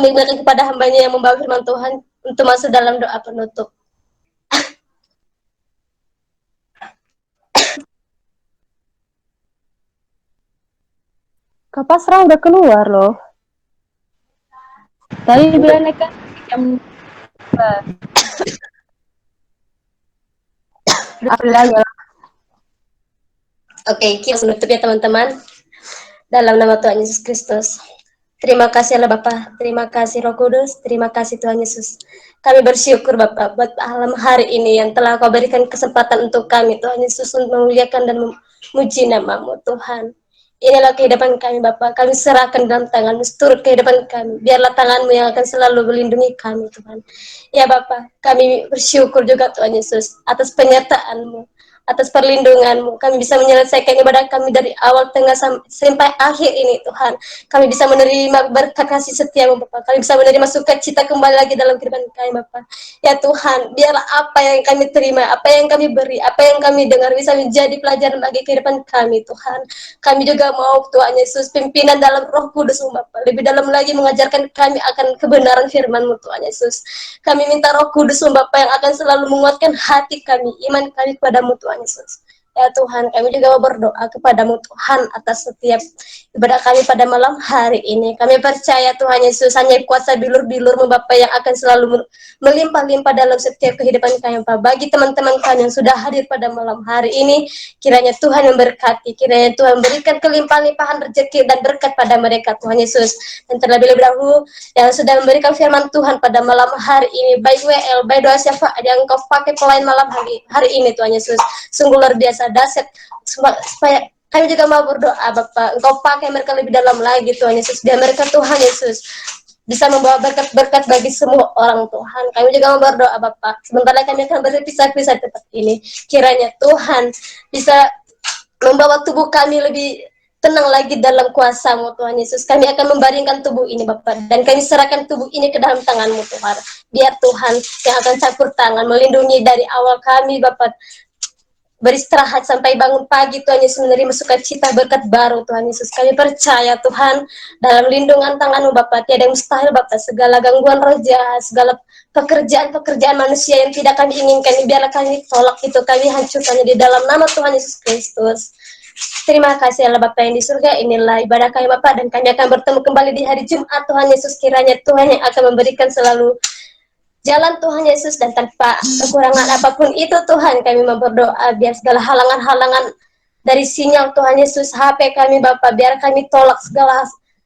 kami berikan kepada hambanya yang membawa firman Tuhan untuk masuk dalam doa penutup. Kak Pasrah udah keluar loh. Tadi bilangnya kan jam 12. April aja. Oke, kita menutup ya teman-teman. Dalam nama Tuhan Yesus Kristus. Terima kasih Allah Bapa, terima kasih Roh Kudus, terima kasih Tuhan Yesus. Kami bersyukur Bapak buat malam hari ini yang telah Kau berikan kesempatan untuk kami Tuhan Yesus untuk memuliakan dan memuji nama-Mu Tuhan. Inilah kehidupan kami Bapak, kami serahkan dalam tangan-Mu seluruh kehidupan kami. Biarlah tangan-Mu yang akan selalu melindungi kami Tuhan. Ya Bapak, kami bersyukur juga Tuhan Yesus atas penyertaan-Mu, atas perlindungan-Mu. Kami bisa menyelesaikan ibadah kami dari awal, tengah, sampai akhir ini Tuhan. Kami bisa menerima berkat kasih setia-Mu Bapak. Kami bisa menerima sukacita kembali lagi dalam kehidupan kami Bapak. Ya Tuhan, biarlah apa yang kami terima, apa yang kami beri, apa yang kami dengar bisa menjadi pelajaran bagi kehidupan kami Tuhan. Kami juga mau Tuhan Yesus pimpinan dalam Roh Kudus-Mu Bapak. Lebih dalam lagi mengajarkan kami akan kebenaran firman-Mu Tuhan Yesus. Kami minta Roh Kudus-Mu Bapak yang akan selalu menguatkan hati kami, iman kami kepadamu Tuhan Yesus. Ya Tuhan, kami juga mau berdoa kepadamu Tuhan atas setiap ibadah kami pada malam hari ini. Kami percaya Tuhan Yesus hanya kuasa bilur-bilur-Mu Bapa yang akan selalu melimpah-limpah dalam setiap kehidupan kami Bapak. Bagi teman-teman kami yang sudah hadir pada malam hari ini, kiranya Tuhan memberkati, kiranya Tuhan berikan kelimpah-limpahan rezeki dan berkat pada mereka Tuhan Yesus. Dan terlebih dahulu yang sudah memberikan firman Tuhan pada malam hari ini, baik WL, baik doa syafaat yang Engkau pakai pelayan malam hari ini Tuhan Yesus. Sungguh luar biasa dahsyat, supaya kami juga mau berdoa Bapak, Engkau pakai mereka lebih dalam lagi Tuhan Yesus, biar mereka Tuhan Yesus bisa membawa berkat-berkat bagi semua orang Tuhan. Kami juga mau berdoa Bapak, sebentar lagi kami akan berpisah-pisah di tempat ini. Kiranya Tuhan bisa membawa tubuh kami lebih tenang lagi dalam kuasa-Mu Tuhan Yesus. Kami akan membaringkan tubuh ini Bapak, dan kami serahkan tubuh ini ke dalam tangan-Mu Tuhan. Biar Tuhan yang akan campur tangan, melindungi dari awal kami Bapak beristirahat sampai bangun pagi Tuhan Yesus, menerima sukacita berkat baru Tuhan Yesus. Kami percaya Tuhan dalam lindungan tangan-Mu Bapak, tiada yang mustahil Bapak. Segala gangguan roh jahat, segala pekerjaan manusia yang tidak kami inginkan, biarlah kami tolak itu, kami hancurkannya di dalam nama Tuhan Yesus Kristus. Terima kasih Allah Bapa yang di surga. Inilah ibadah kami Bapak, dan kami akan bertemu kembali di hari Jumat Tuhan Yesus. Kiranya Tuhan yang akan memberikan selalu jalan Tuhan Yesus, dan tanpa kekurangan apapun itu Tuhan kami berdoa, biar segala halangan-halangan dari sinyal Tuhan Yesus HP kami Bapak, biar kami tolak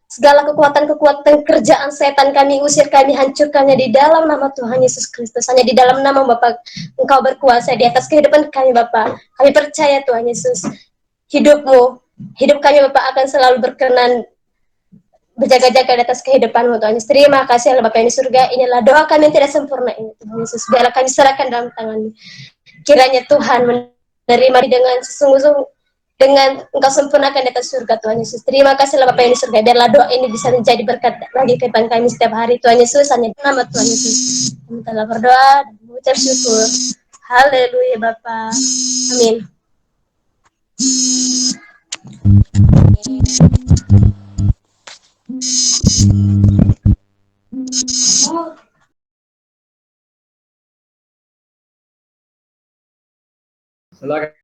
segala kekuatan-kekuatan kerjaan setan, kami usir, kami hancurkannya di dalam nama Tuhan Yesus Kristus. Hanya di dalam nama Bapak Engkau berkuasa di atas kehidupan kami Bapak. Kami percaya Tuhan Yesus, hidup kami Bapak akan selalu berkenan, berjaga-jaga di atas kehidupan-Mu Tuhan Yesus. Terima kasih Allah Bapa yang di surga. Inilah doa kami yang tidak sempurna ini Tuhan Yesus. Biarlah kami serahkan dalam tangan-Mu. Kiranya Tuhan menerima dengan sesungguh-sungguh, dengan Engkau sempurnakan di atas surga Tuhan Yesus. Terima kasih Allah Bapa yang di surga. Biarlah doa ini bisa menjadi berkat bagi kehidupan kami setiap hari Tuhan Yesus. Hanya di nama Tuhan Yesus kami telah berdoa dan mengucap syukur. Haleluya Bapa. Amin. Silakan.